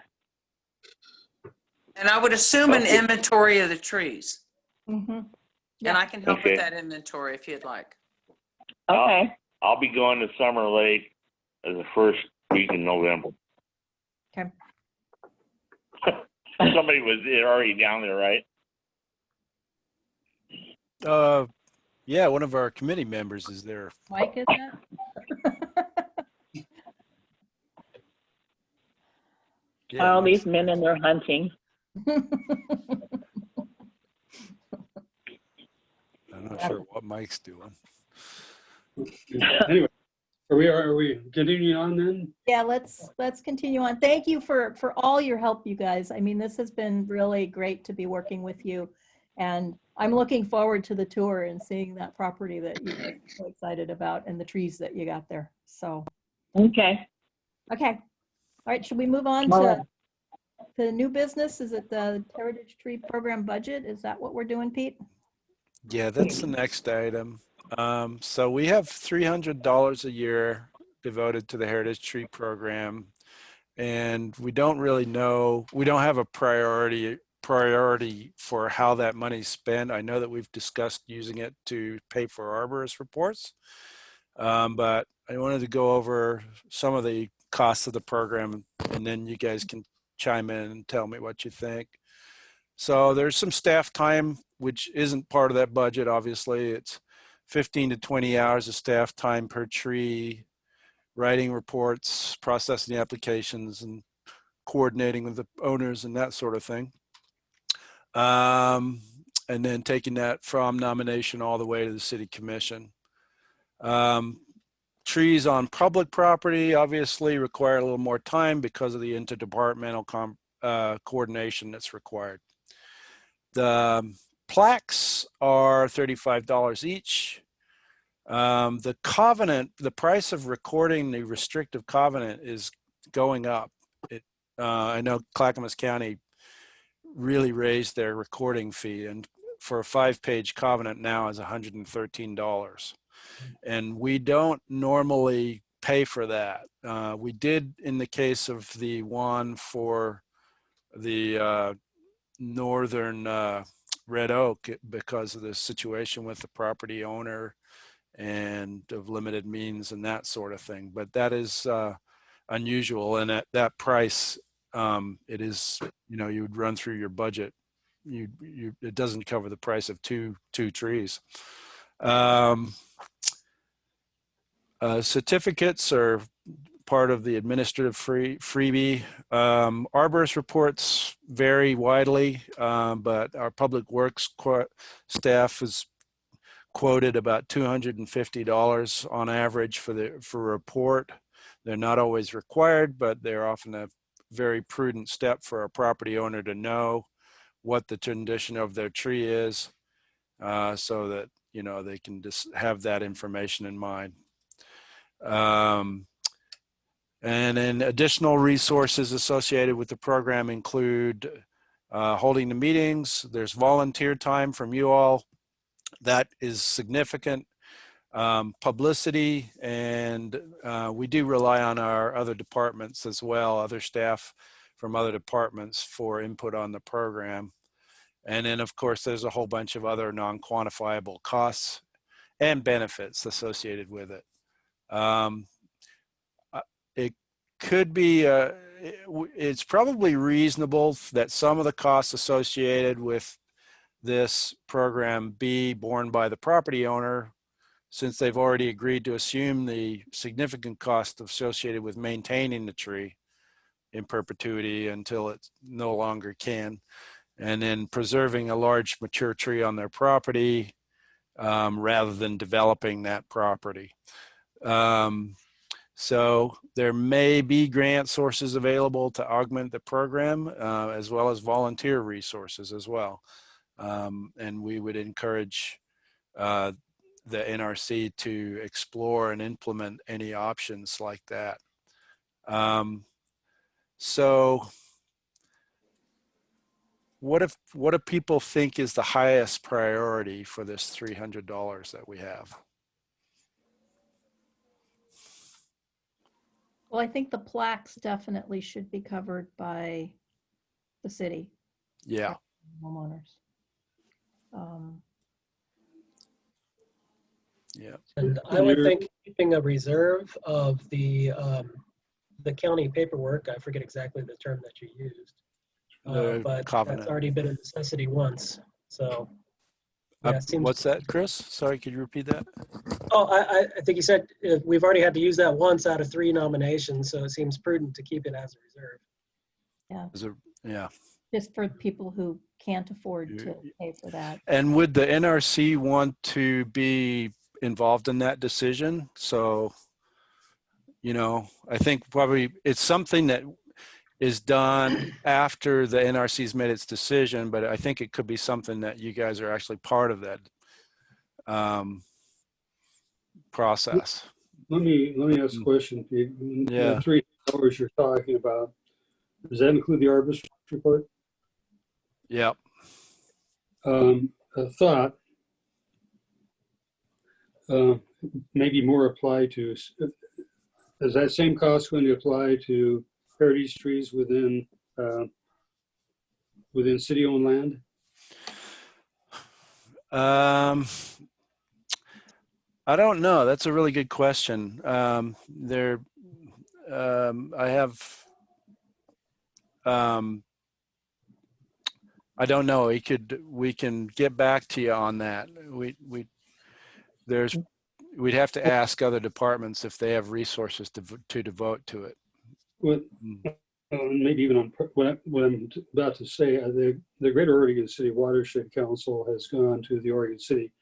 And I would assume an Okay. inventory of the trees. Mhm. And I can help Okay. with that inventory if you'd like. Okay. I'll be going to Summer Lake as the first week in November. Okay. Somebody was already down there, right? Yeah, one of our committee members is there. Mike, is that? Yeah, All Mike's these men and their hunting. I'm not sure what Mike's doing. Anyway, are we continuing on then? Yeah, let's continue on. Thank you for all your help, you guys. I mean, this has been really great to be working with you. And I'm looking forward to the tour and seeing that property that you guys are so excited about and the trees that you got there. So, Okay. okay. All right, should we move on All to right. the new business? Is it the Heritage Tree Program budget? Is that what we're doing, Pete? Yeah, that's the next item. So we have $300 a year devoted to the Heritage Tree Program, and we don't really know, we don't have a priority for how that money's spent. I know that we've discussed using it to pay for arborist reports, but I wanted to go over some of the costs of the program, and then you guys can chime in and tell me what you think. So there's some staff time, which isn't part of that budget, obviously. It's 15 to 20 hours of staff time per tree, writing reports, processing the applications, and coordinating with the owners and that sort of thing. And then taking that from nomination all the way to the city commission. Trees on public property obviously require a little more time because of the interdepartmental coordination that's required. The plaques are $35 each. The covenant, the price of recording the restrictive covenant is going up. I know Clackamas County really raised their recording fee, and for a 5-page covenant now is $113. And we don't normally pay for that. We did in the case of the one for the northern Red Oak because of the situation with the property owner and of limited means and that sort of thing. But that is unusual, and at that price, it is, you would run through your budget. It doesn't cover the price of two trees. Certificates are part of the administrative freebie. Arborist reports vary widely, but our public works staff is quoted about $250 on average for a report. They're not always required, but they're often a very prudent step for a property owner to know what the condition of their tree is, so that they can just have that information in mind. And then additional resources associated with the program include holding the meetings. There's volunteer time from you all. That is significant. Publicity, and we do rely on our other departments as well, other staff from other departments for input on the program. And then, of course, there's a whole bunch of other non-quantifiable costs and benefits associated with it. It could be, it's probably reasonable that some of the costs associated with this program be borne by the property owner, since they've already agreed to assume the significant cost associated with maintaining the tree in perpetuity until it no longer can, and then preserving a large mature tree on their property rather than developing that property. So there may be grant sources available to augment the program, as well as volunteer resources as well. And we would encourage the NRC to explore and implement any options like that. So what do people think is the highest priority for this $300 that we have? Well, I think the plaques definitely should be covered by the city. Yeah. homeowners. Um, Yeah. And I would think keeping a reserve of the county paperwork, I forget exactly the term that you used, The but that's covenant. already been a necessity once. So, yeah, it seems. What's that, Chris? Sorry, could you repeat that? Oh, I think you said we've already had to use that once out of 3 nominations, so it seems prudent to keep it as a reserve. Yeah. just for people who can't afford to pay for that. And would the NRC want to be involved in that decision? So, I think probably it's something that is done after the NRC's made its decision, but I think it could be something that you guys are actually part of that process. Let me ask a question, Pete. Yeah. The 3 hours you're talking about, does that include the Arborist report? Yep. A thought, maybe more apply to, is that same cost going to apply to heritage trees within city-owned land? I don't know. That's a really good question. I don't know. We can get back to you on that. We'd have to ask other departments if they have resources to devote to it. What, maybe even on what I'm about to say, the Greater Oregon City Watershed Council has gone to the Oregon City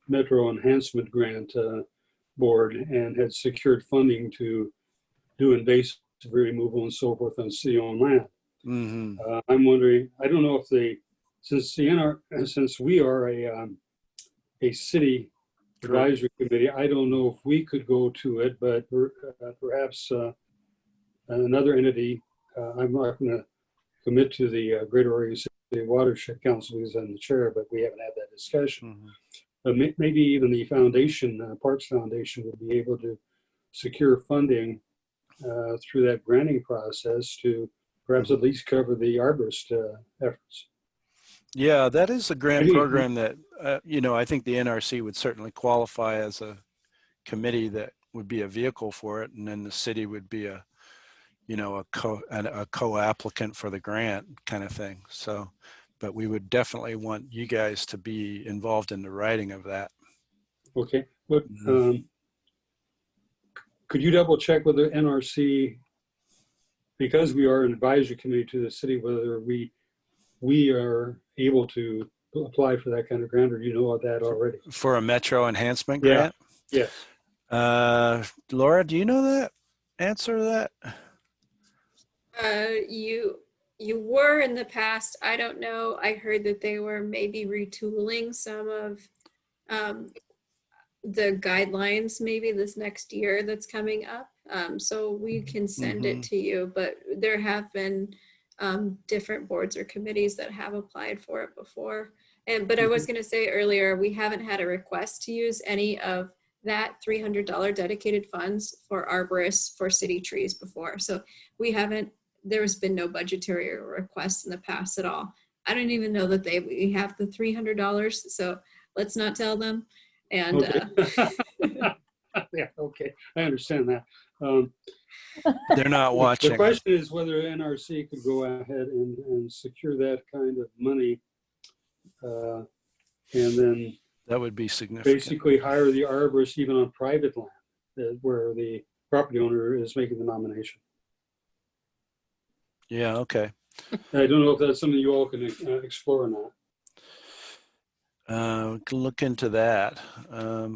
Metro Enhancement Grant Board and had secured funding to do invasive removal and so forth on city-owned land. Mm-hmm. I'm wondering, I don't know if since we are a city advisory committee, I don't know if we could go to it, but perhaps another entity. I'm not going to commit to the Greater Oregon City Watershed Council because I'm the chair, but we haven't had that discussion. Mm-hmm. But maybe even the foundation, Parks Foundation, would be able to secure funding through that granting process to perhaps at least cover the arborist efforts. Yeah, that is a grant program that, I think the NRC would certainly qualify as a committee that would be a vehicle for it. And then the city would be a co-applicant for the grant kind of thing. So, but we would definitely want you guys to be involved in the writing of that. Okay, but could you double check with the NRC, because we are an advisory committee to the city, whether we are able to apply for that kind of grant, or you know that already? For a Metro enhancement grant? Yeah. Laura, do you know that answer to that? You were in the past. I don't know. I heard that they were maybe retooling some of the guidelines maybe this next year that's coming up. So we can send it to you, but there have been different boards or committees that have applied for it before. But I was going to say earlier, we haven't had a request to use any of that $300 dedicated funds for arborists for city trees before. So there's been no budgetary requests in the past at all. I don't even know that we have the $300, so let's not tell them. And okay. Yeah, okay, I understand that. They're not watching. The question is whether NRC could go ahead and secure that kind of money, and then that would be significant. Basically hire the arborist even on private land where the property owner is making the nomination. Yeah, okay. I don't know if that's something you all can explore or not. We can look into that. I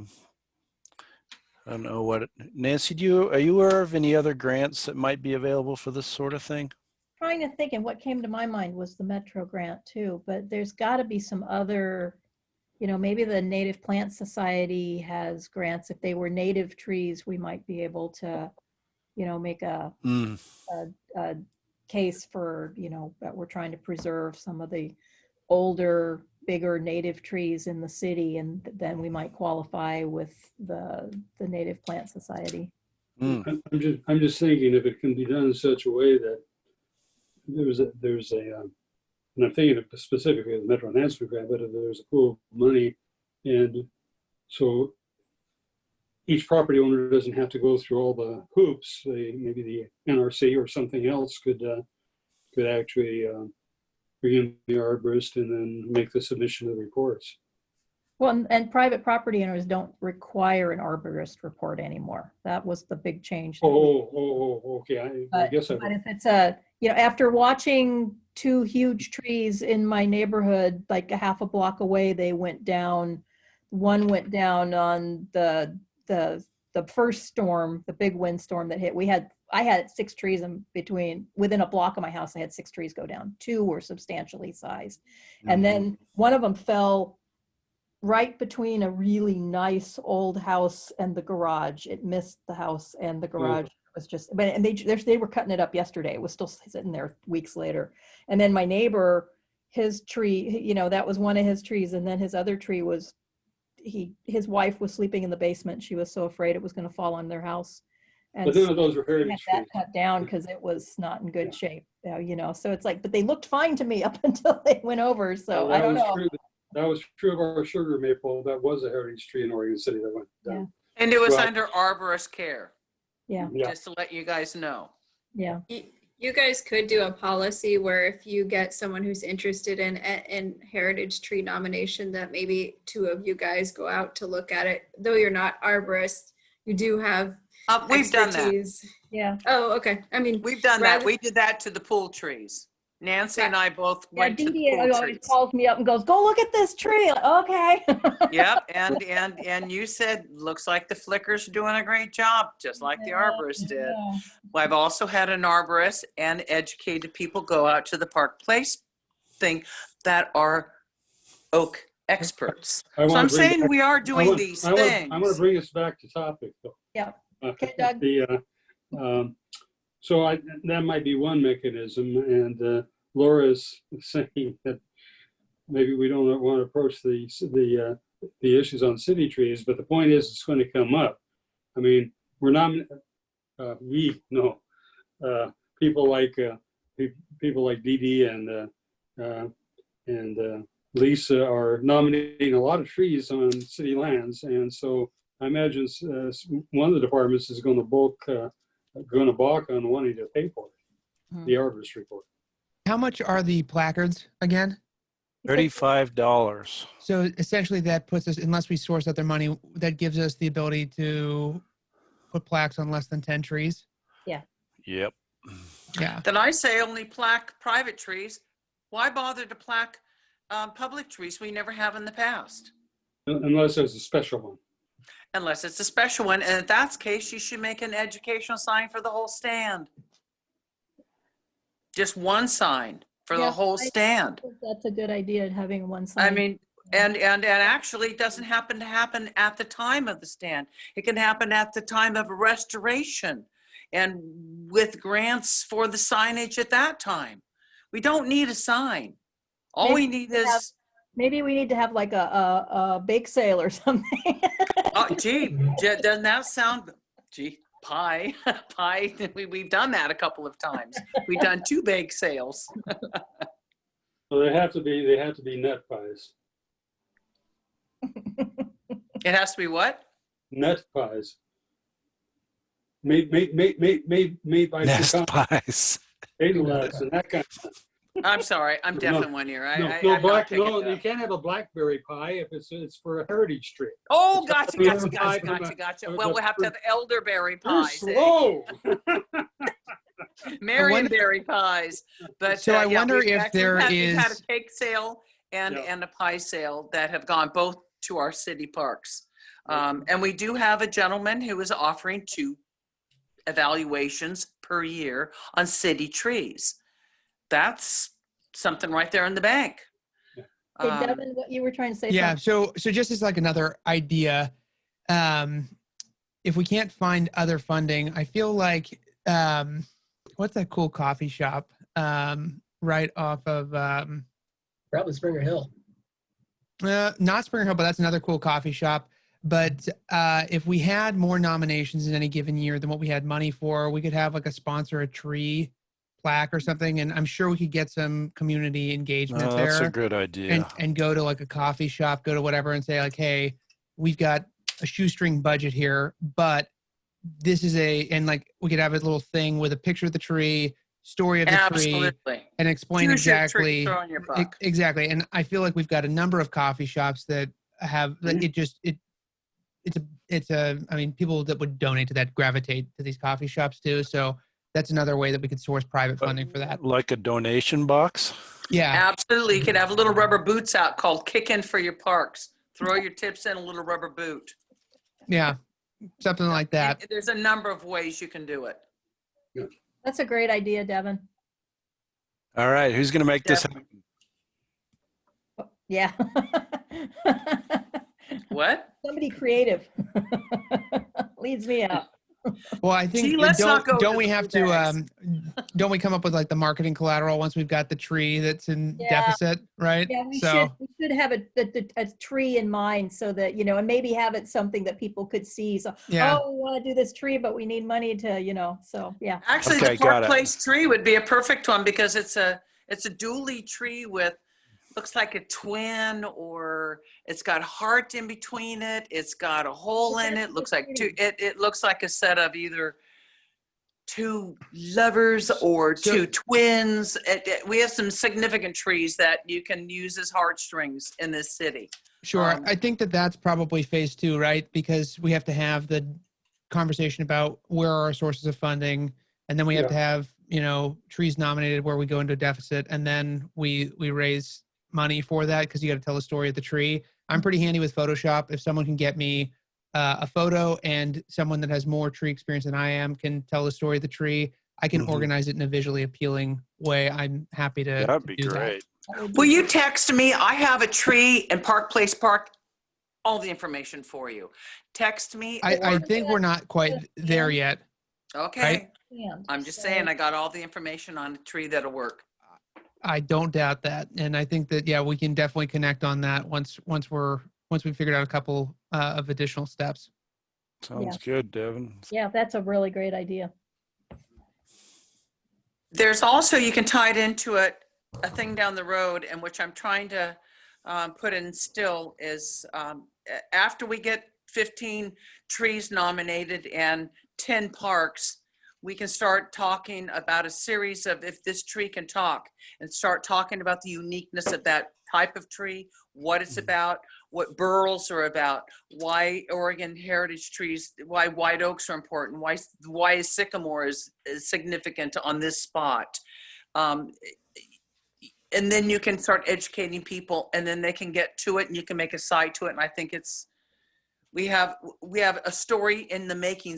don't know what, Nancy, are you aware of any other grants that might be available for this sort of thing? Trying to think, and what came to my mind was the Metro grant too, but there's got to be some other, maybe the Native Plant Society has grants. If they were native trees, we might be able to, make a case for, that we're trying to preserve some of the older, bigger native trees in the city, and then we might qualify with the Native Plant Society. I'm just thinking if it can be done in such a way that there's a and I'm thinking of specifically of the Metro Enhancement Grant, but if there's a pool of money, and so each property owner doesn't have to go through all the hoops, maybe the NRC or something else could actually bring in the arborist and then make the submission of the reports. Well, and private property owners don't require an arborist report anymore. That was the big change. Okay. I guess But if it's after watching 2 huge trees in my neighborhood, like a half a block away, they went down. One went down on the first storm, the big windstorm that hit. I had 6 trees within a block of my house. I had 6 trees go down. 2 were substantially sized. And then one of them fell right between a really nice old house and the garage. It missed the house and the garage. It was just, and they were cutting it up yesterday. It was still sitting there weeks later. And then my neighbor, his tree, that was one of his trees. And then his other tree was, his wife was sleeping in the basement. She was so afraid it was going to fall on their house. And But none of those were had heritage that trees. cut down because it was not in good shape. So it's like, but they looked fine to me up until they went over. So I don't know. That was true of our sugar maple. That was a heritage tree in Oregon City that went down. And it was Right. under arborist care, Yeah. Yeah. just to let you guys know. Yeah. You guys could do a policy where if you get someone who's interested in heritage tree nomination, that maybe 2 of you guys go out to look at it. Though you're not arborists, you do have We've done that. expertise. Yeah. Oh, okay. I mean, We've done that. rather- We did that to the pool trees. Nancy and I both Yeah, went to the Dee pool always trees. calls me up and goes, "Go look at this tree." Like, okay. Yep, and you said, looks like the flicker's doing a great job, just like the arborist did. Yeah. Well, I've also had an arborist and educated people go out to the Park Place thing that are oak experts. I So wanna I'm bring saying back- we are I doing want- these I want things. to bring us back to topic, though. Yeah. Okay, Doug. So that might be one mechanism, and Laura's saying that maybe we don't want to approach the issues on city trees, but the point is it's going to come up. I mean, we're not people like Dee Dee and Lisa are nominating a lot of trees on city lands, and so I imagine one of the departments is going to balk on wanting to pay for it. The arborist report. How much are the placards again? $35. So essentially that puts us, unless we source other money, that gives us the ability to put plaques on less than 10 trees. Yep. Yeah. Then I say only plaque private trees. Why bother to plaque public trees we never have in the past? Unless there's a special one. Unless it's a special one. And if that's the case, you should make an educational sign for the whole stand. Just one sign for the Yeah, whole stand. That's a good idea, having one sign. I mean, and actually it doesn't happen at the time of the stand. It can happen at the time of a restoration and with grants for the signage at that time. We don't need a sign. All we need is, Maybe we need to have like a bake sale or something. oh, gee, doesn't that sound, pie. We've done that a couple of times. We've done 2 bake sales. So they have to be nut pies. It has to be what? Nut pies. Made by Nest Chicago pies. hazelnuts and that kind of stuff. I'm sorry, I'm deaf No, in one ear. No, I'm not picking no, it you up. can't have a blackberry pie if it's for a heritage tree. Oh, It's got gotcha, to be gotcha, a pie gotcha, from gotcha, gotcha. a- Well, we'll have to have elderberry You're pies, eh? slow. Marionberry pies. But So I yeah, wonder we've if actually there we've had is- a cake sale and Yeah. a pie sale that have gone both to our city parks. And we do have a gentleman who is offering 2 evaluations per year on city trees. That's something right there in the bank. Hey, Um, Devin, what you were trying to say? Yeah. something? So just as like another idea, if we can't find other funding, I feel like, what's that cool coffee shop right off of, Probably Springer Hill. not Springer Hill, but that's another cool coffee shop. But if we had more nominations in any given year than what we had money for, we could have like a sponsor a tree plaque or something, and I'm sure we could get some community engagement No, that's a there, good idea. and go to like a coffee shop, go to whatever, and say like, hey, we've got a shoestring budget here, but this is and like we could have a little thing with a picture of the tree, story of the tree, Absolutely. and explain Choose your tree, exactly throw in your buck. exactly. And I feel like we've got a number of coffee shops that have like, I mean, people that would donate to that gravitate to these coffee shops too. So that's another way that we could source private funding for that. Like a donation box? Yeah. Absolutely. You could have little rubber boots out called Kick In for Your Parks. Throw your tips in a little rubber boot. Yeah. Something like that. There's a number of ways you can do it. That's a great idea, Devin. All right, who's going to make this happen? Yeah. What? Somebody creative. Leads me out. Well, I think Gee, let's not go don't to we the have blue to bags. don't we come up with like the marketing collateral once we've got the tree that's in Yeah. deficit, right? Yeah, we should have a tree in mind so that, and maybe have it something that people could see. So, Yeah. oh, we want to do this tree, but we need money to, so yeah. Actually, Okay, the Park got it. Place tree would be a perfect one because it's a dually tree with, looks like a twin, or it's got heart in between it. It's got a hole in it. Looks like it looks like a set of either two lovers or two twins. We have some significant trees that you can use as heartstrings in this city. Sure. I think that's probably phase 2, right? Because we have to have the conversation about where are our sources of funding, and then we have to have, trees nominated where we go into a deficit, and then we raise money for that because you got to tell the story of the tree. I'm pretty handy with Photoshop. If someone can get me a photo, and someone that has more tree experience than I am can tell the story of the tree, I can organize it in a visually appealing way. I'm happy to That'd be do great. Will you text me? I have a tree in Park Place Park. All the information for you. Text me. I think we're not quite there yet. Okay. Right? I'm just saying I got all the information on a tree that'll work. I don't doubt that, and I think that we can definitely connect on that once we figured out a couple of additional steps. Sounds good, Devin. Yeah, that's a really great idea. There's also, you can tie it into a thing down the road, and which I'm trying to put in still is after we get 15 trees nominated and 10 parks, we can start talking about a series of if this tree can talk, and start talking about the uniqueness of that type of tree, what it's about, what burls are about, why Oregon heritage trees, why white oaks are important, why sycamore is significant on this spot. And then you can start educating people, and then they can get to it, and you can make a side to it. And I think we have a story in the making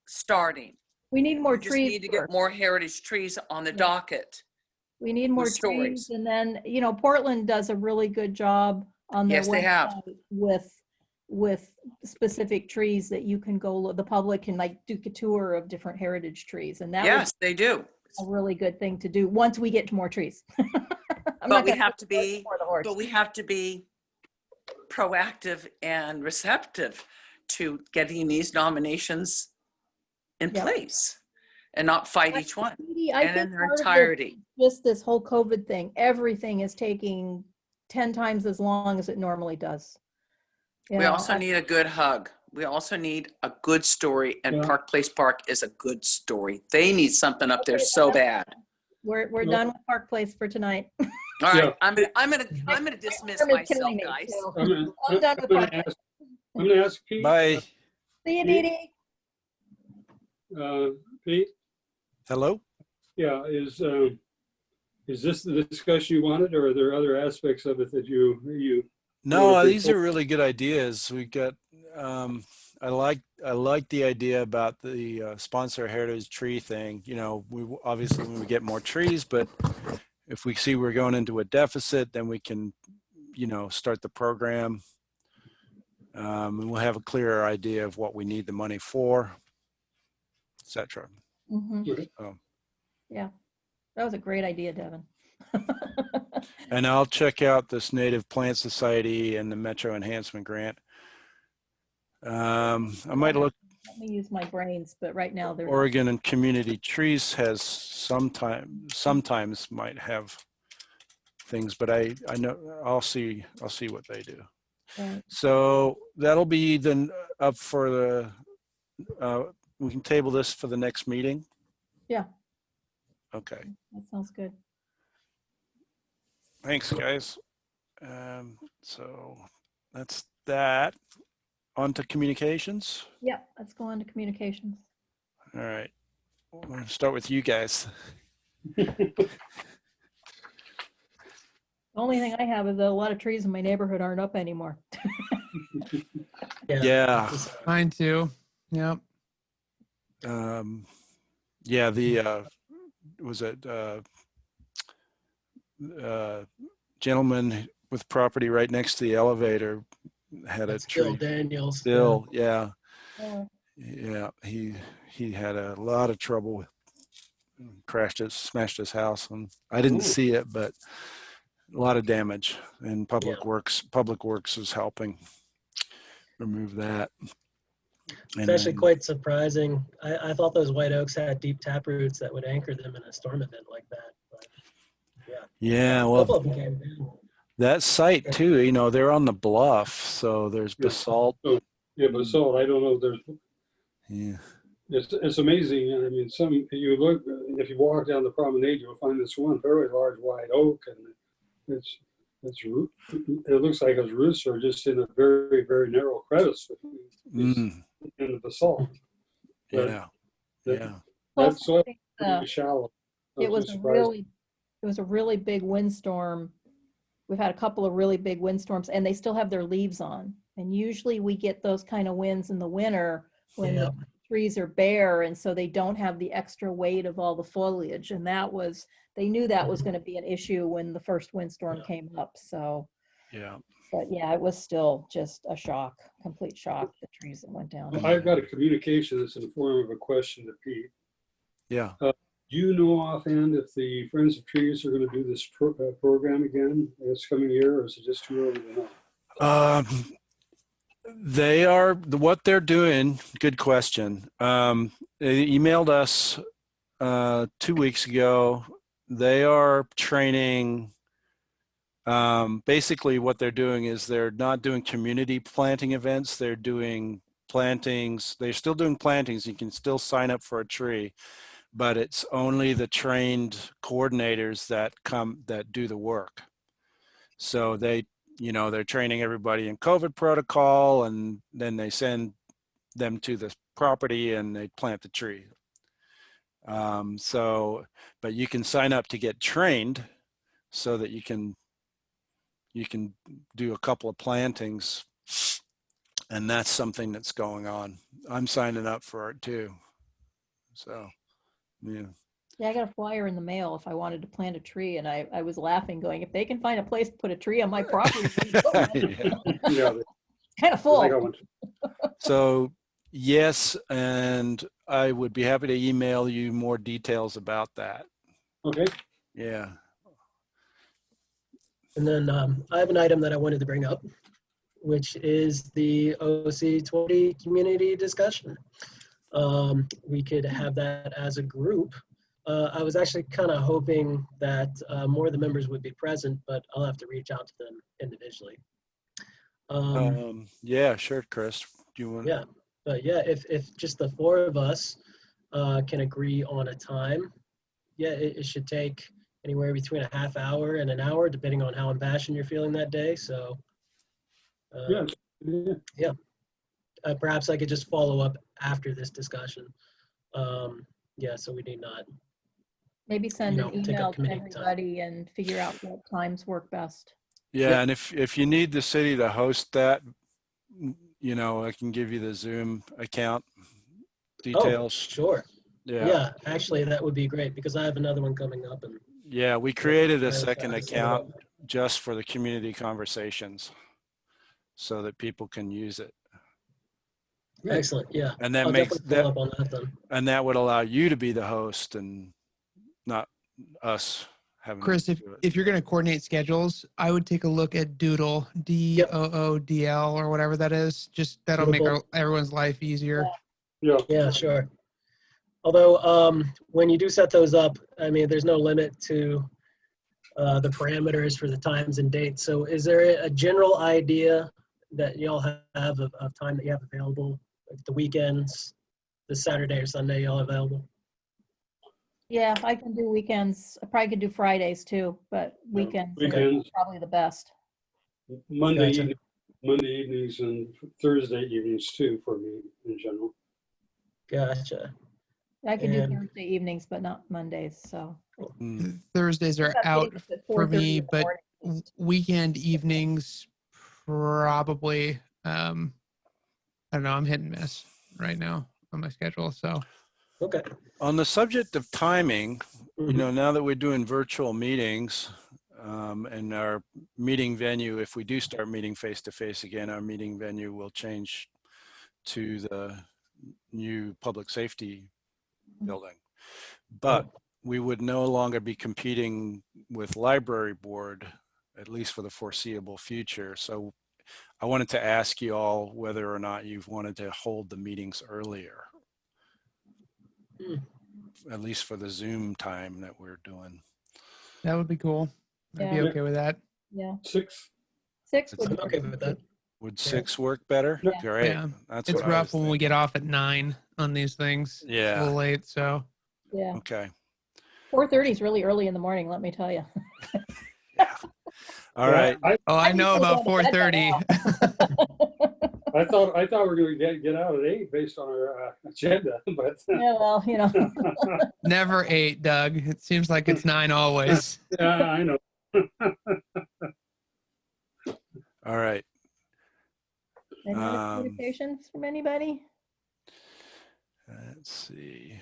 starting. We need more We just trees. need to get first. more heritage trees on the docket. We need more stories. trees, and then, Portland does a really good job on their Yes, they have. website with specific trees that you can go, the public can like do a tour of different heritage trees, and that Yes, they do. was a really good thing to do once we get more trees. But we have to be proactive and receptive to getting these nominations in Yep. place and not fight each one I and in think their part of entirety. just this whole COVID thing, everything is taking 10 times as long as it normally does. We also need a good hug. We also need a good story, and Park Place Park is a good story. They need something up there so bad. We're done with Park Place for tonight. All right, Yeah. I'm gonna dismiss Term is myself, killing me, guys. so I'm done with Park Place. going to ask Pete. Bye. See you, Dee Dee. Pete, Hello? yeah, is this the discussion you wanted, or are there other aspects of it that you? No, Well, these are really good ideas. We got, I like the idea about the sponsor heritage tree thing. We obviously when we get more trees, but if we see we're going into a deficit, then we can, start the program. And we'll have a clearer idea of what we need the money for, etc. Mhm. Oh. Yeah, that was a great idea, Devin. And I'll check out this Native Plant Society and the Metro Enhancement Grant. I might look Let me use my brains, but right now they're. not. Oregon and Community Trees has sometimes might have things, but I know I'll see what they do. Right. So that'll be then up for the, we can table this for the next meeting. Yeah. Okay. That sounds good. Thanks, guys. So that's that. On to communications. Yeah, let's go on to communications. All right. We're going to start with you guys. The only thing I have is that a lot of trees in my neighborhood aren't up anymore. Yeah. Mine too. Yep. Yeah, the was it gentleman with property right next to the elevator had That's a tree. Bill Daniels. Bill, yeah, Oh, yeah. He had a lot of trouble with smashed his house, and I didn't Ooh. see it, but a lot of damage. And Public Yeah. Works is helping remove that. It's actually quite surprising. I thought those white oaks had deep tap roots that would anchor them in a storm event like that. But Yeah, a couple well, of them came down. that site too, you know, they're on the bluff, so there's Yeah. basalt. Yeah, but so I don't know if there's, Yeah. it's amazing. I mean, you look, if you walk down the promenade, you'll find this one very large white oak, and it looks like its roots are just in a very, very narrow crevice in the basalt. But Yeah. that- Yeah. plus, That's so I think, pretty shallow. it I'm was surprised. it was a really big windstorm. We've had a couple of really big windstorms and they still have their leaves on. And usually we get those kind of winds in the winter when Yeah. the trees are bare and so they don't have the extra weight of all the foliage. And they knew that was going to be an issue when the first windstorm came up. So, Yeah. but yeah, it was still just a shock, complete shock, the trees that went down. I've got a communication that's in the form of a question to Pete. Yeah. Do you know offhand if the Friends of Trees are going to do this program again this coming year, or is it just too early to know? They are what they're doing. Good question. They emailed us 2 weeks ago. They are training. Basically, what they're doing is they're not doing community planting events. They're doing plantings. They're still doing plantings. You can still sign up for a tree, but it's only the trained coordinators that do the work. So they're training everybody in COVID protocol, and then they send them to the property and they plant the tree. But you can sign up to get trained so that you can do a couple of plantings, and that's something that's going on. I'm signing up for it too. So, yeah. Yeah, I got a flyer in the mail if I wanted to plant a tree, and I was laughing, going, if they can find a place to put a tree on my property, Yeah, kind of full. I got one. So yes, and I would be happy to email you more details about that. Okay. Yeah. And then I have an item that I wanted to bring up, which is the OC20 community discussion. We could have that as a group. I was actually kind of hoping that more of the members would be present, but I'll have to reach out to them individually. Yeah, sure, Chris. Do you want? Yeah, but yeah, if just the four of us can agree on a time, yeah, it should take anywhere between a half hour and an hour, depending on how impassioned you're feeling that day. So, Yeah. perhaps I could just follow up after this discussion. Yeah, so we need not. Maybe send an take email up to committee time. everybody and figure out what times work best. Yeah, Yep. and if you need the city to host that, I can give you the Zoom account Oh, details. sure. Yeah. Yeah, actually, that would be great because I have another one coming up. And Yeah, we created a Very second fast. account just for the community conversations so that people can use it. excellent. Yeah, And that I'll makes definitely follow up on that then. and that would allow you to be the host and not us having Chris, to do it. if you're going to coordinate schedules, I would take a look at Doodle, DOODL, or whatever that is. Just that'll make Doodle. everyone's life easier. Yeah. Yeah, sure. Although, when you do set those up, I mean, there's no limit to the parameters for the times and dates. So is there a general idea that y'all have of time that you have available? Like the weekends, this Saturday or Sunday, y'all available? Yeah, I can do weekends. I probably could do Fridays too, but weekends are weekends. probably the best. Monday, Gotcha. Monday evenings and Thursday evenings too for me in general. Gotcha. I could do And- Thursday evenings, but not Mondays, so. Mm. Thursdays are Got out meetings at for 4:30 me, in the but morning. weekend evenings probably. I don't know. I'm hit and miss right now on my schedule. So Okay. On the subject of timing, you Mhm. know, now that we're doing virtual meetings, and our meeting venue, if we do start meeting face to face again, our meeting venue will change to the new public safety building. But we would no longer be competing with library board, at least for the foreseeable future. So I wanted to ask you all whether or not you've wanted to hold the meetings earlier, Hmm. at least for the Zoom time that we're doing. that would be cool. I'd be Yeah. okay with that. Yeah, 6. 6 It's- would I'm okay with that. Would Yeah. 6 work better? Yeah. Great. Yeah. That's It's what I was rough when we thinking. get off at 9 on these things. It's a Yeah. little late. So Yeah, Okay. 4:30 is really early in the morning, let me tell you. All right. I know usually about go to bed by 4:30. I thought we were going to get out at 8 based on our agenda, but Yeah, well, you know, Never 8, Doug. It seems like it's 9 always. yeah, I know. All right. any other Um, communications from anybody? Let's see.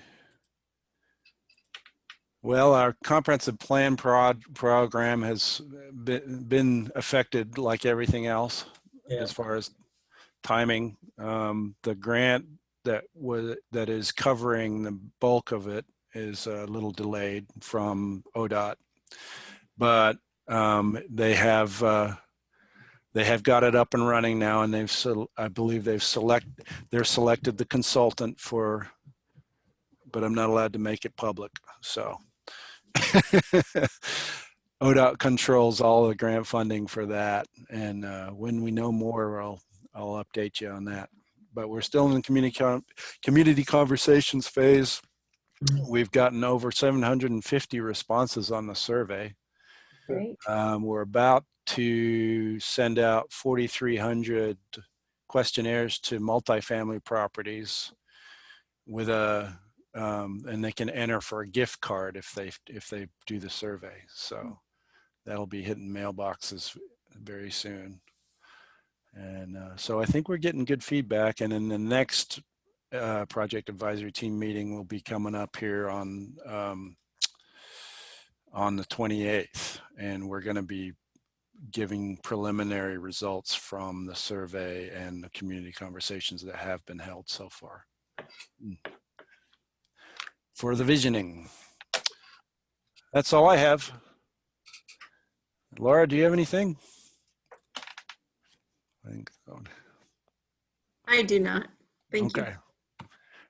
Well, our comprehensive plan program has been affected like everything else Yeah. as far as timing. The grant that is covering the bulk of it is a little delayed from ODOT, but they have got it up and running now, and I believe they're selected the consultant for, but I'm not allowed to make it public. So ODOT controls all the grant funding for that. And when we know more, I'll update you on that. But we're still in the community conversations phase. We've gotten over 750 responses on the survey. Great. We're about to send out 4,300 questionnaires to multifamily properties with and they can enter for a gift card if they do the survey. So that'll be hitting mailboxes very soon. And so I think we're getting good feedback. And in the next project advisory team meeting will be coming up here on the 28th, and we're going to be giving preliminary results from the survey and the community conversations that have been held so far for the visioning. That's all I have. Laura, do you have anything? I think so. I do not. Thank you. Okay.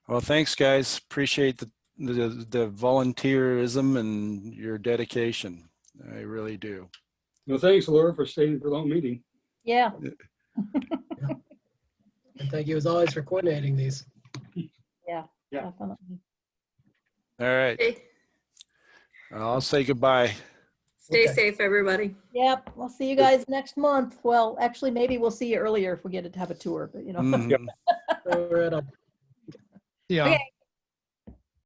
Well, thanks, guys. Appreciate the volunteerism and your dedication. I really do. Well, thanks, Laura, for staying for the whole meeting. Yeah, And thank you as always for coordinating these. Yeah. definitely. All right. Okay. I'll say goodbye. Stay Okay. safe, everybody. Yep, we'll see you guys next month. Well, actually, maybe we'll see you earlier if we get to have a tour, but you know. Mhm. Right on. Yeah. Okay.